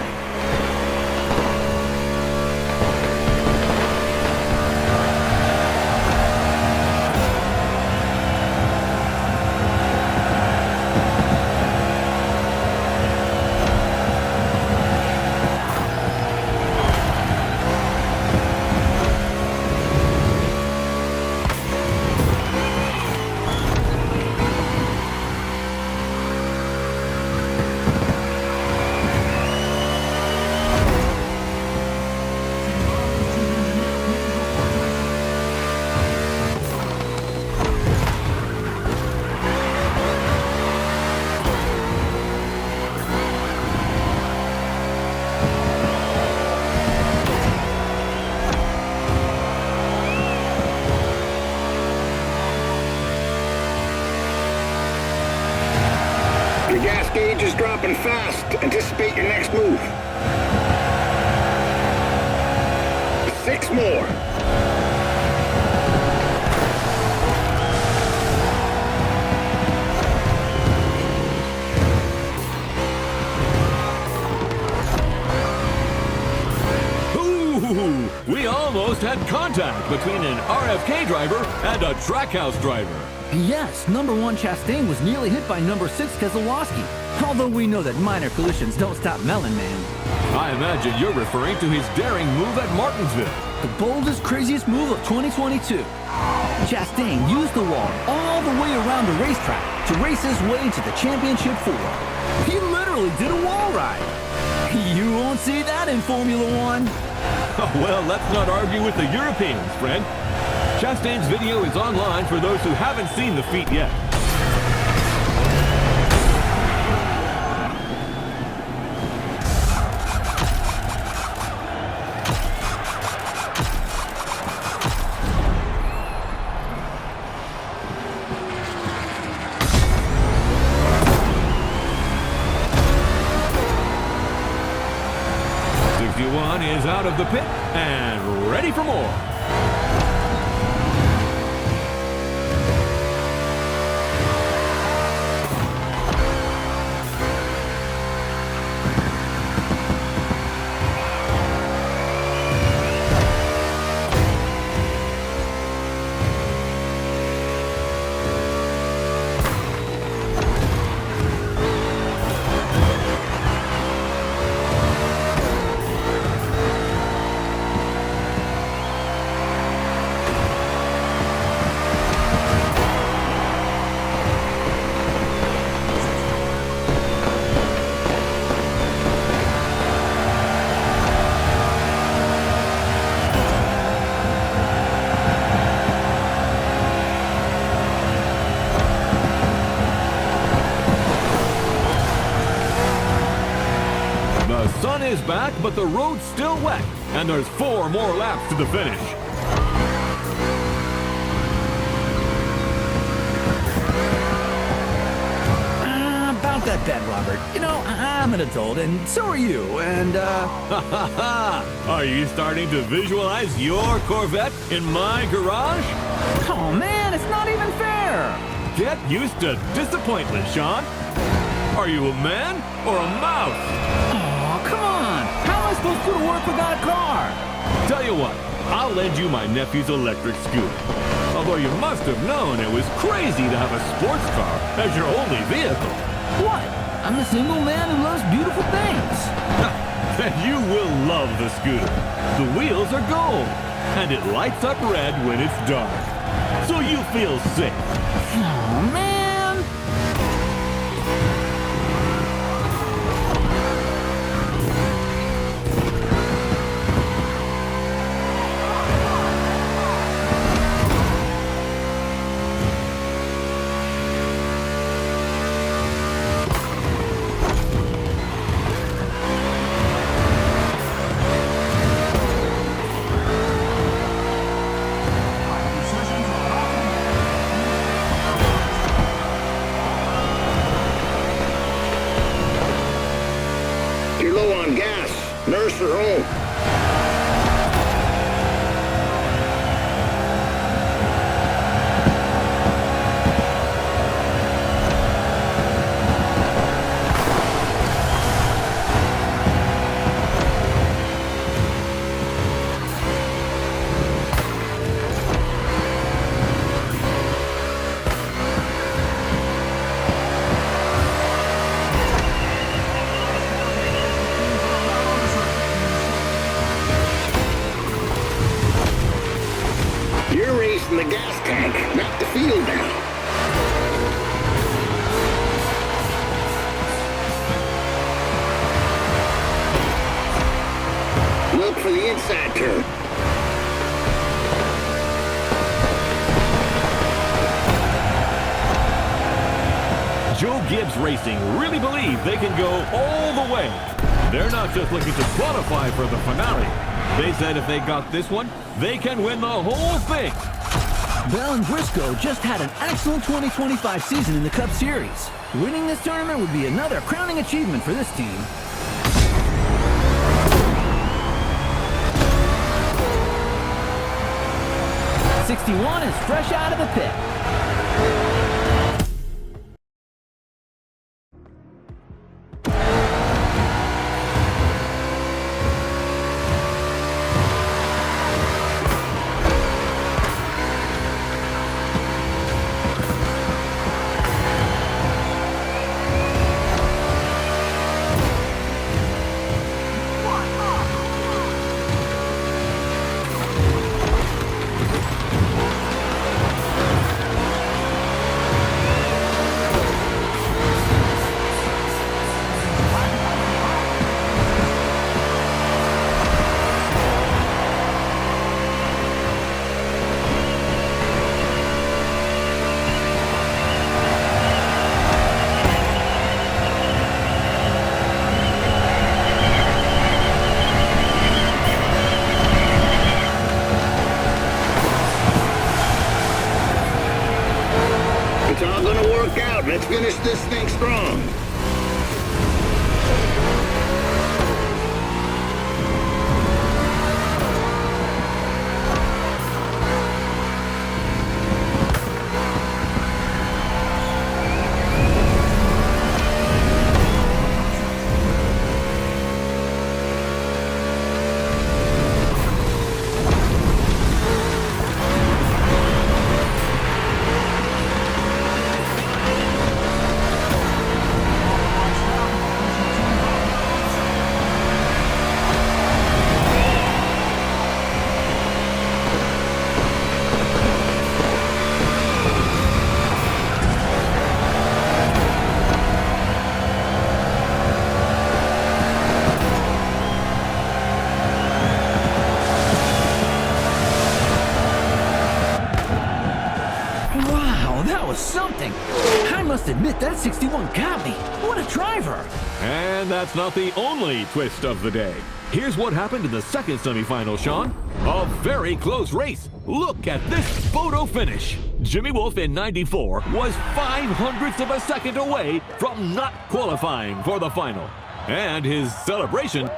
Your gas gauge is dropping fast. Anticipate your next move. 6 more. Ooh, we almost had contact between an RFK driver and a Trackhouse driver. Yes, number 1 Chastain was nearly hit by number 6 Keselowski. Although we know that minor collisions don't stop Melon Man. I imagine you're referring to his daring move at Martinsville. The boldest, craziest move of 2022. Chastain used the wall all the way around the racetrack to race his way to the championship 4. He literally did a wall ride. You won't see that in Formula One. Well, let's not argue with the Europeans, friend. Chastain's video is online for those who haven't seen the feat yet. Is out of the pit and ready for more. The sun is back, but the road's still wet, and there's 4 more laps to the finish. About that bet, Robert. You know, I'm an adult, and so are you, and, Are you starting to visualize your Corvette in my garage? Oh, man, it's not even fair! Get used to disappointment, Sean. Are you a man or a mouse? Oh, come on! How am I supposed to go to work without a car? Tell you what, I'll lend you my nephew's electric scooter. Although you must have known it was crazy to have a sports car as your only vehicle. What? I'm a single man who loves beautiful things. Then you will love the scooter. The wheels are gold, and it lights up red when it's dark. So you feel safe. Oh, man! You're low on gas. Nurse her home. You're racing the gas tank, not the field now. Look for the inside turn. Joe Gibbs Racing really believe they can go all the way. They're not just looking to qualify for the finale. They said if they got this one, they can win the whole thing. Bell and Briscoe just had an excellent 2025 season in the Cup Series. Winning this tournament would be another crowning achievement for this team. '61 is fresh out of the pit. this thing strong. Something. I must admit that 61 got me. What a driver. And that's not the only twist of the day. Here's what happened in the second semifinal, Sean. A very close race. Look at this photo finish. Jimmy Wolf in 94 was 0.05 of a second away from not qualifying for the final. And his celebration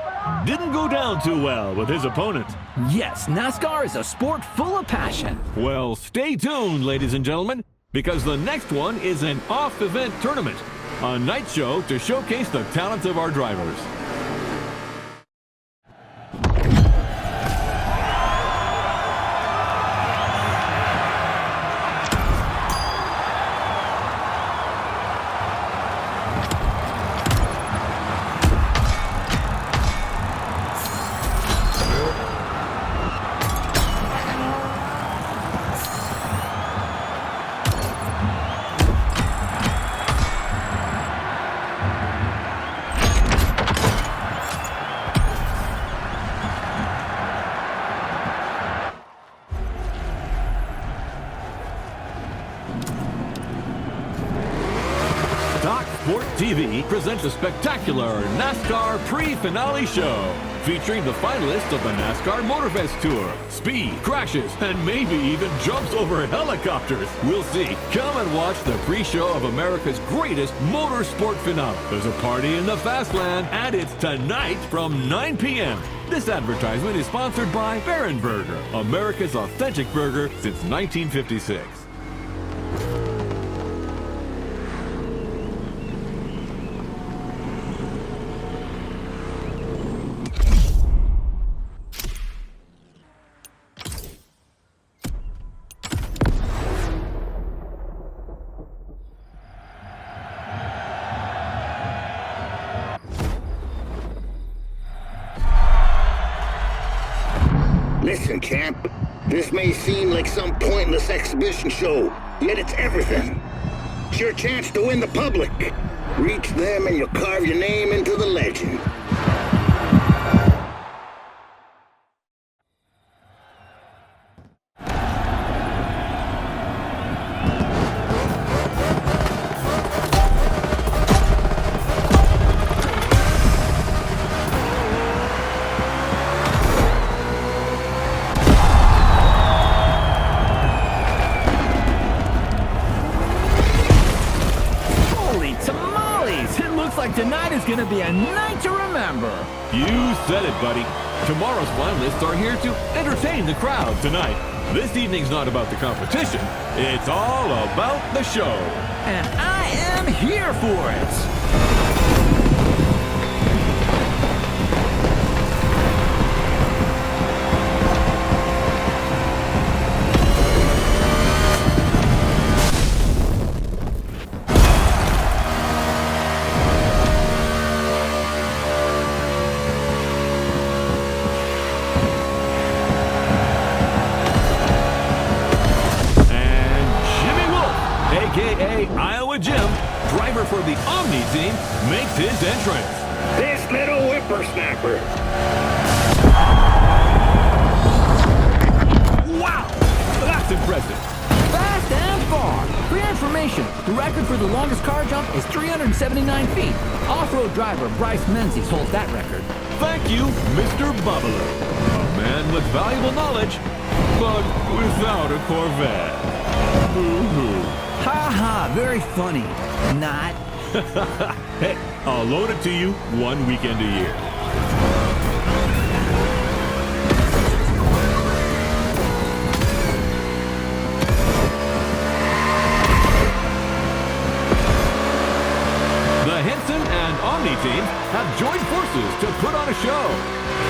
didn't go down too well with his opponent. Yes, NASCAR is a sport full of passion. Well, stay tuned, ladies and gentlemen, because the next one is an off-event tournament, a night show to showcase the talents of our drivers. Sport TV presents a spectacular NASCAR pre-finale show featuring the finalists of the NASCAR Motorfest Tour. Speed, crashes, and maybe even jumps over helicopters. We'll see. Come and watch the pre-show of America's greatest motorsport finale. There's a party in the Fastland, and it's tonight from 9 p.m. This advertisement is sponsored by Baron Burger, America's authentic burger since 1956. Listen, champ, this may seem like some pointless exhibition show, yet it's everything. It's your chance to win the public. Reach them and you'll carve your name into the legend. Tonight is gonna be a night to remember. You said it, buddy. Tomorrow's finalists are here to entertain the crowd tonight. This evening's not about the competition. It's all about the show. And I am here for it. a.k.a. Iowa Jim, driver for the Omni team, makes his entrance. This little whippersnapper. Wow! That's impressive. Fast and far. For your information, the record for the longest car jump is 379 feet. Off-road driver Bryce Menzies holds that record. Thank you, Mr. Bubbler. A man with valuable knowledge, but without a Corvette. Boo-hoo. Ha ha, very funny. Not. Hey, I'll loan it to you one weekend a year. The Henson and Omni teams have joined forces to put on a show.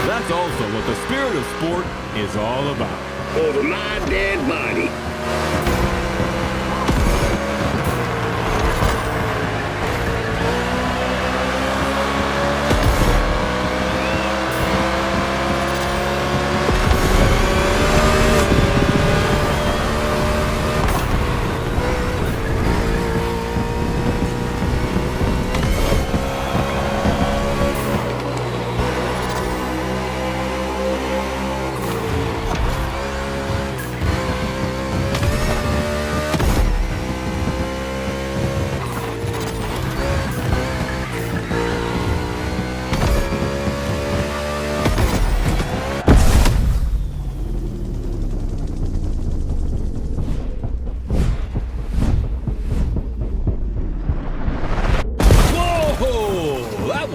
That's also what the spirit of sport is all about. Over my dead body.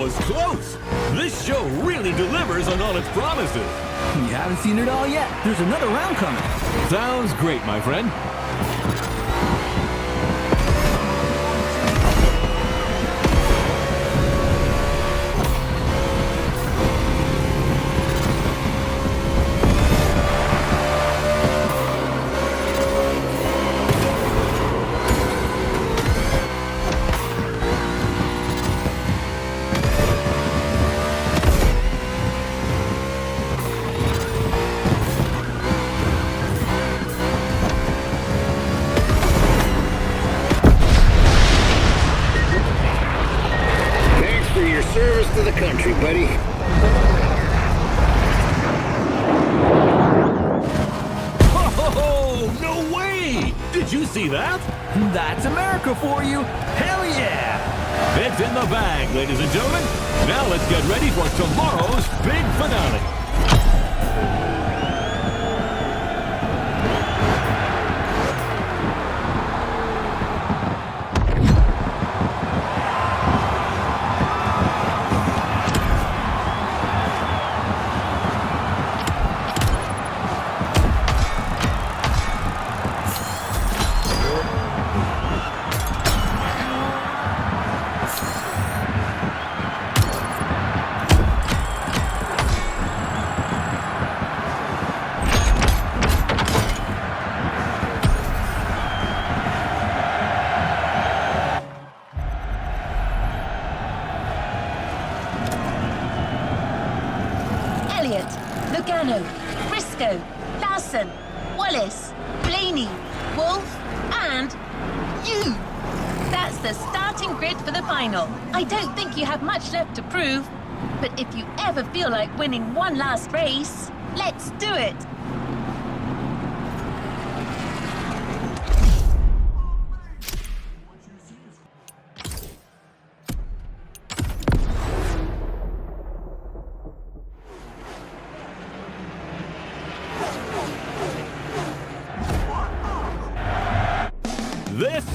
Close! This show really delivers on all its promises. You haven't seen it all yet. There's another round coming. Sounds great, my friend. Service to the country, buddy. Oh, no way! Did you see that? That's America for you. Hell yeah! It's in the bag, ladies and gentlemen. Now let's get ready for tomorrow's big finale. Lugano, Briscoe, Larson, Wallace, Blaney, Wolf, and you. That's the starting grid for the final. I don't think you have much left to prove, but if you ever feel like winning one last race, let's do it. This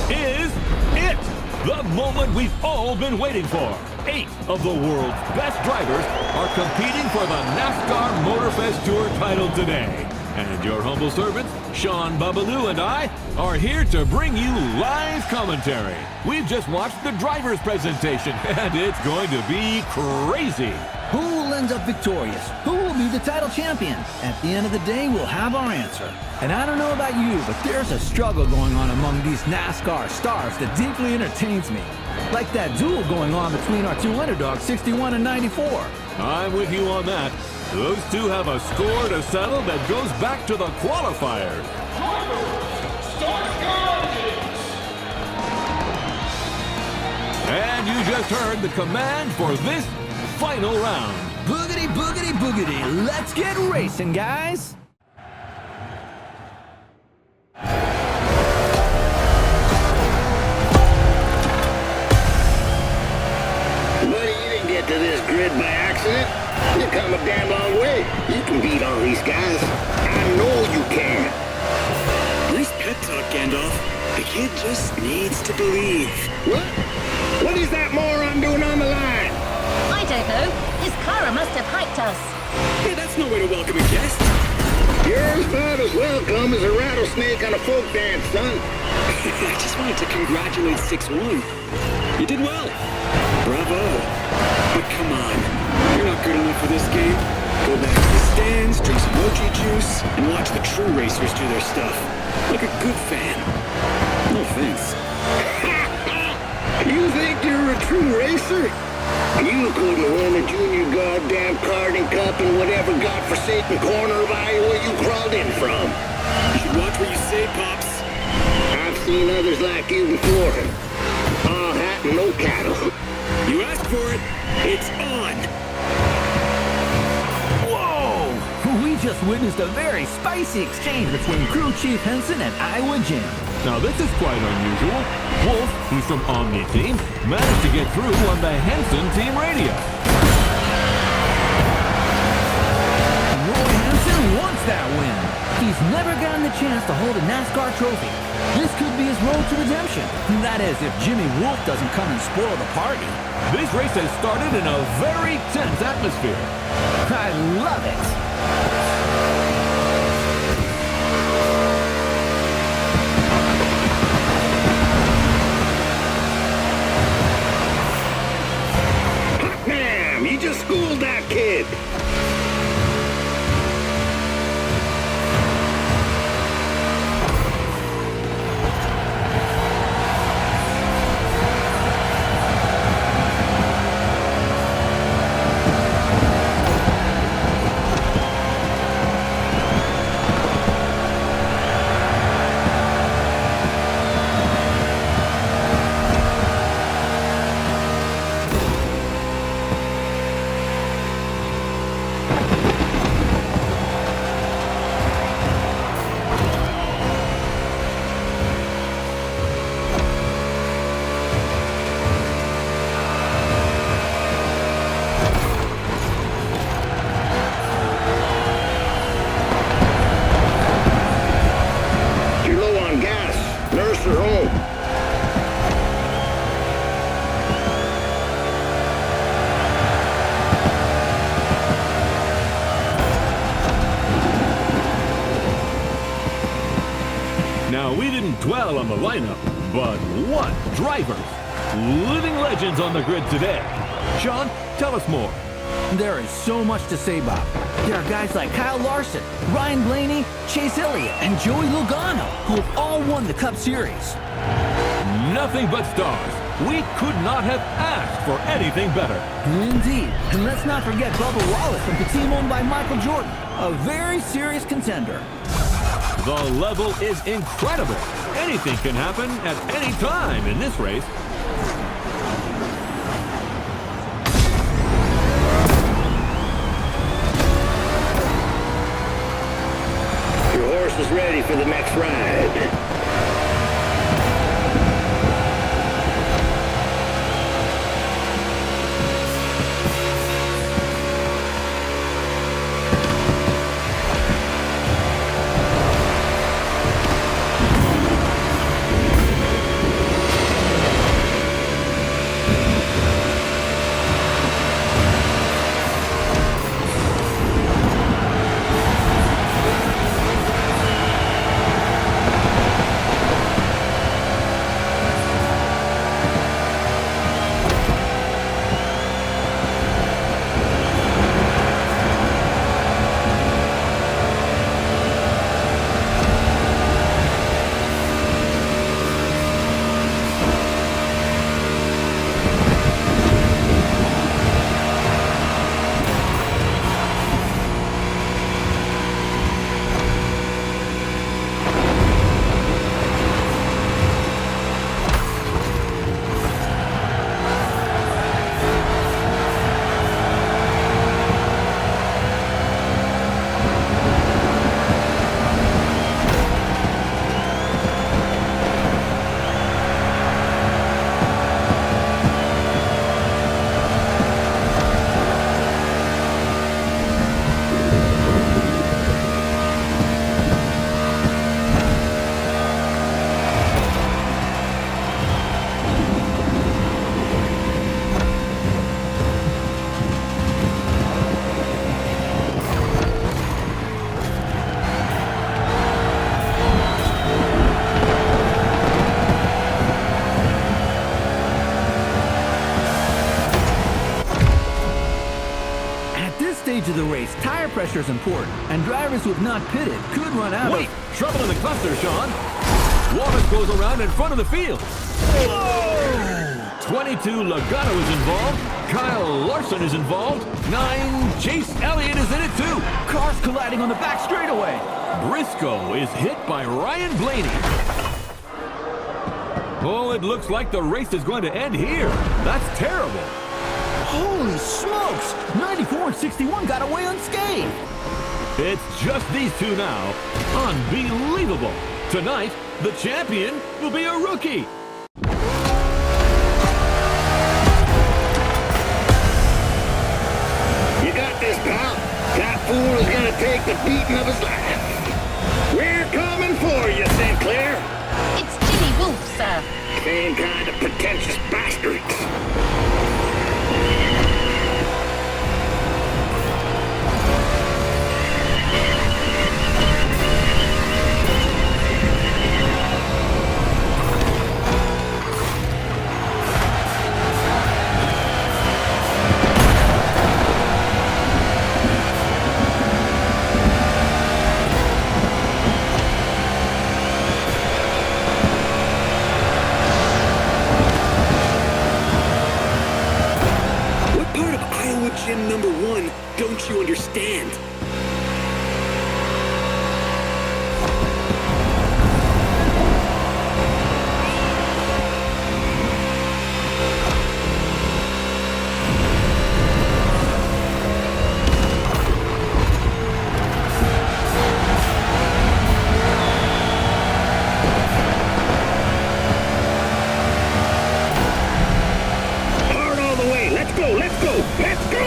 is it! The moment we've all been waiting for. 8 of the world's best drivers are competing for the NASCAR Motorfest Tour title today. And your humble servants, Sean Babaloo and I, are here to bring you live commentary. We've just watched the driver's presentation, and it's going to be crazy. Who will end up victorious? Who will be the title champion? At the end of the day, we'll have our answer. And I don't know about you, but there's a struggle going on among these NASCAR stars that deeply entertains me. Like that duel going on between our two underdogs, 61 and 94. I'm with you on that. Those two have a score to settle that goes back to the qualifiers. And you just heard the command for this final round. Boogity, boogity, boogity. Let's get racing, guys. Buddy, you didn't get to this grid by accident. You come a damn long way. You can beat all these guys. I know you can. Nice pep talk, Gandalf. The kid just needs to believe. What? What is that moron doing on the line? I don't know. His car must have hiked us. Hey, that's no way to welcome a guest. You're about as welcome as a rattlesnake on a folk dance, son. I just wanted to congratulate 6-1. You did well. Bravo. But come on, you're not good enough for this game. Go back to the stands, drink some mochi juice, and watch the true racers do their stuff. Like a good fan. No offense. You think you're a true racer? You couldn't win a junior goddamn karting cup in whatever godforsaken corner of Iowa you crawled in from. You should watch what you say, Pops. I've seen others like you before. All hat and no cattle. You asked for it. It's on. Whoa! We just witnessed a very spicy exchange between crew chief Henson and Iowa Jim. Now this is quite unusual. Wolf, who's from Omni Team, managed to get through on the Henson team radio. Roy Henson wants that win. He's never gotten the chance to hold a NASCAR trophy. This could be his road to redemption. That is, if Jimmy Wolf doesn't come and spoil the party. This race has started in a very tense atmosphere. I love it. Damn, you just schooled that kid. Now, we didn't dwell on the lineup, but what drivers! Living legends on the grid today. Sean, tell us more. There is so much to say, Bob. There are guys like Kyle Larson, Ryan Blaney, Chase Elliott, and Joey Logano, who have all won the Cup Series. Nothing but stars. We could not have asked for anything better. Indeed. And let's not forget Bubba Wallace from the team owned by Michael Jordan, a very serious contender. The level is incredible. Anything can happen at any time in this race. Your horse is ready for the next ride. stage of the race, tire pressure is important, and drivers who have not pitted could run out Wait, of... trouble in the cluster, Sean. Wallace goes around in front of the field. Whoa! 22 Logano is involved. Kyle Larson is involved. 9 Chase Elliott is in it too. Cars colliding on the back straightaway. Briscoe is hit by Ryan Blaney. Oh, it looks like the race is going to end here. That's terrible. Holy smokes! 94 and 61 got away unscathed. It's just these two now. Unbelievable. Tonight, the champion will be a rookie. You got this, pal. That fool is gonna take the beating of his life. We're coming for you, Sinclair. It's Jimmy Wolf, sir. Same kind of pretentious bastards. Gym number 1, don't you understand? Hard all the way. Let's go, let's go, let's go!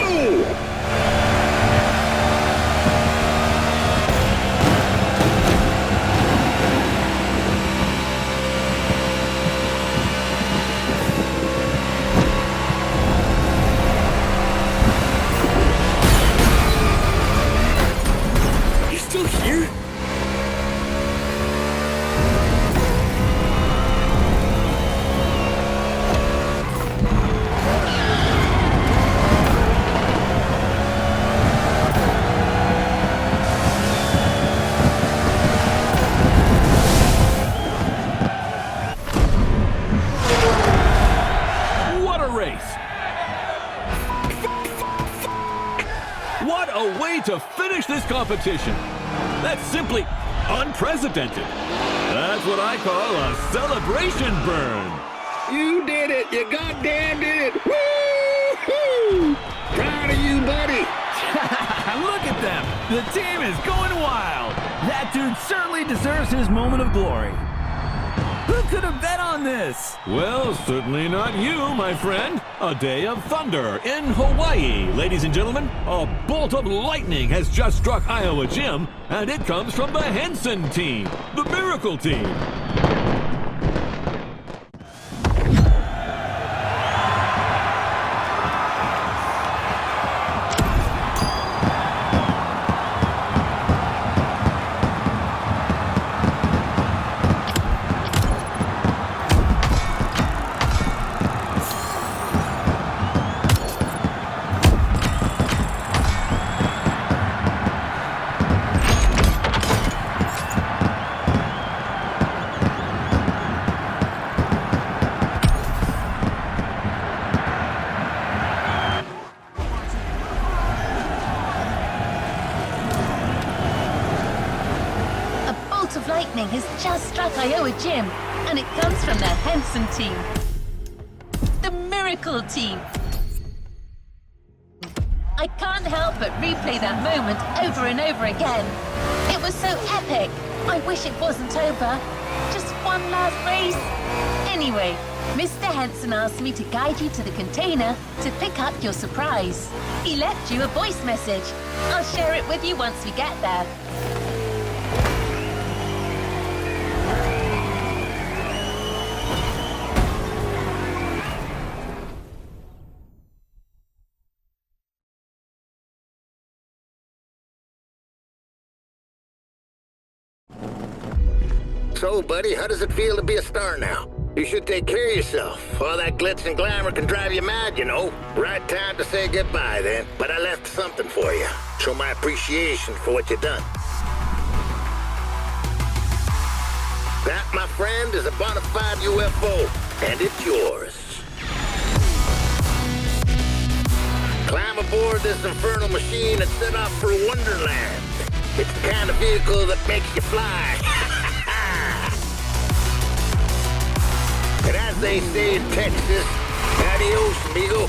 You're still here? What a race! What a way to finish this competition! That's simply unprecedented. That's what I call a celebration burn. You did it! You goddamn did it! Woo-hoo! Proud of you, buddy! Look at them! The team is going wild! That dude certainly deserves his moment of glory. Who could have bet on this? Well, certainly not you, my friend. A day of thunder in Hawaii, ladies and gentlemen. A bolt of lightning has just struck Iowa Gym, and it comes from the Henson team, the Miracle team. Lightning has just struck Iowa Gym, and it comes from the Henson team. The Miracle team. I can't help but replay that moment over and over again. It was so epic. I wish it wasn't over. Just one last race. Anyway, Mr. Henson asked me to guide you to the container to pick up your surprise. He left you a voice message. I'll share it with you once we get there. So, buddy, how does it feel to be a star now? You should take care of yourself. All that glitz and glamour can drive you mad, you know. Right time to say goodbye, then. But I left something for you. Show my appreciation for what you done. That, my friend, is a bona fide UFO, and it's yours. Climb aboard this infernal machine and set off for Wonderland. It's the kind of vehicle that makes you fly. And as they say in Texas, adios, amigo.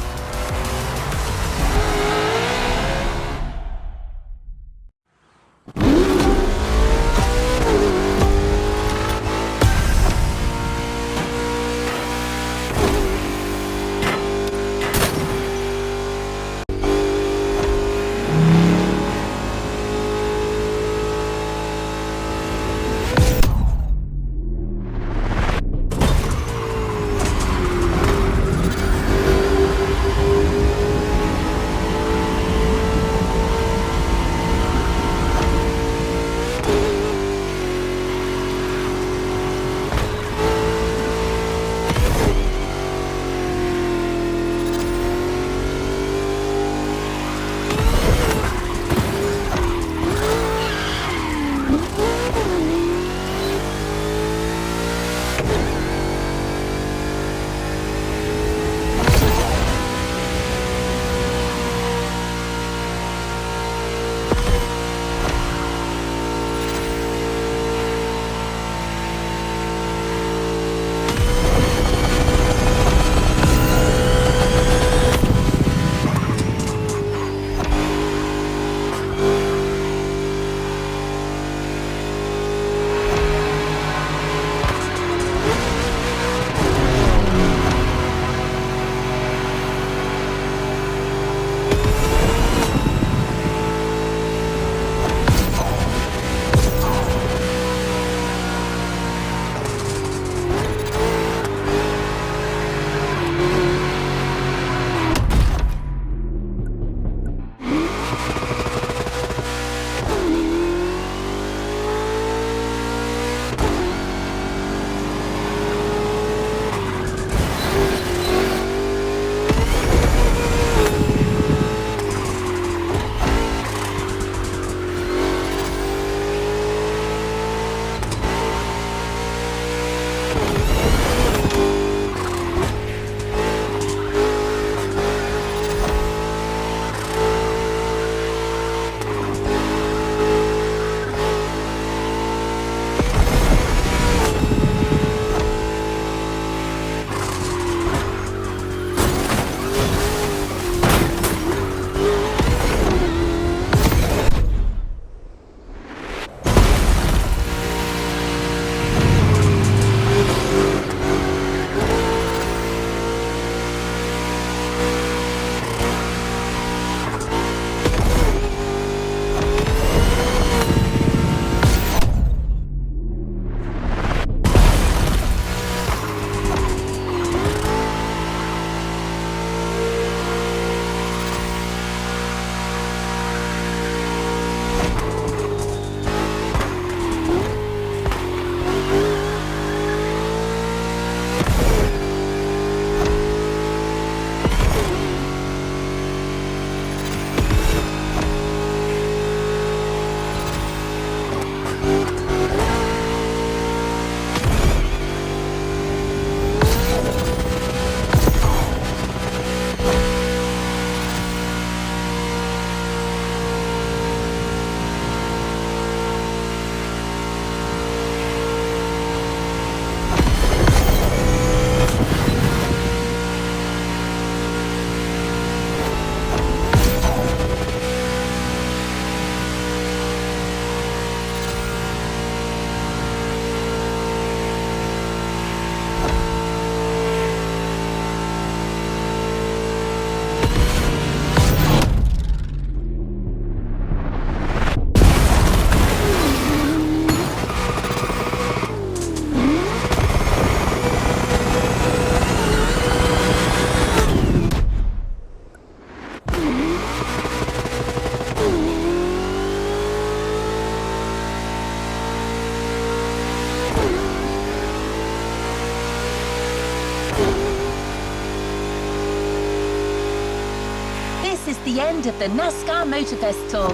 the end of the NASCAR Motorfest tour.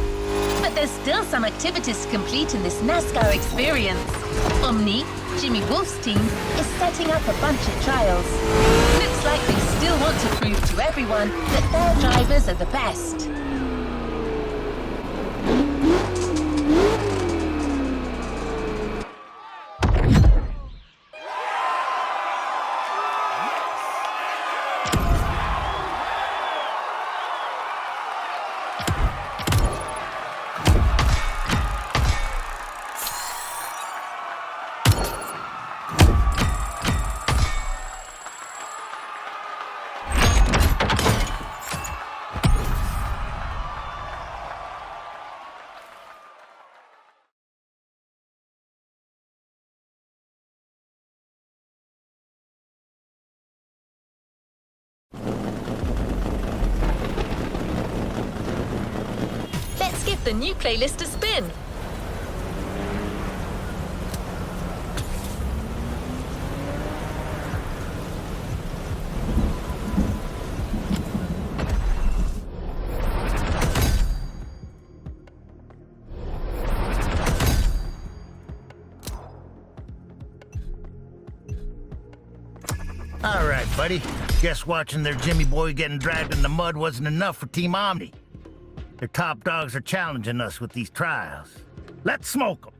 But there's still some activities to complete in this NASCAR experience. Omni, Jimmy Wolf's team, is setting up a bunch of trials. Looks like they still want to prove to everyone that their drivers are the best. Let's give the new playlist a spin. All right, buddy. Guess watching their Jimmy boy getting dragged in the mud wasn't enough for Team Omni. Their top dogs are challenging us with these trials. Let's smoke them.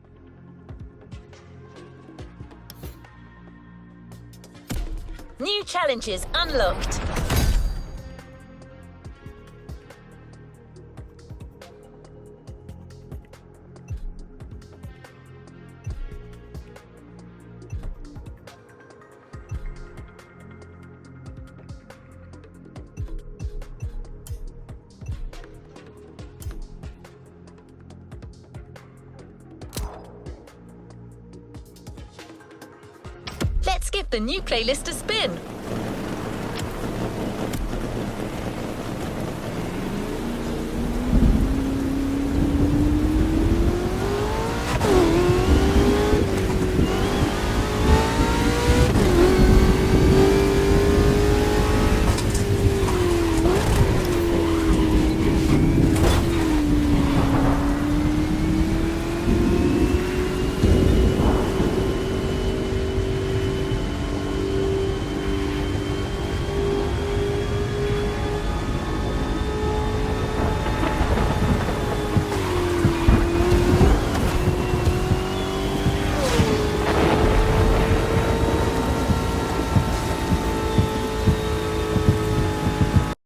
New challenges unlocked. Let's give the new playlist a spin.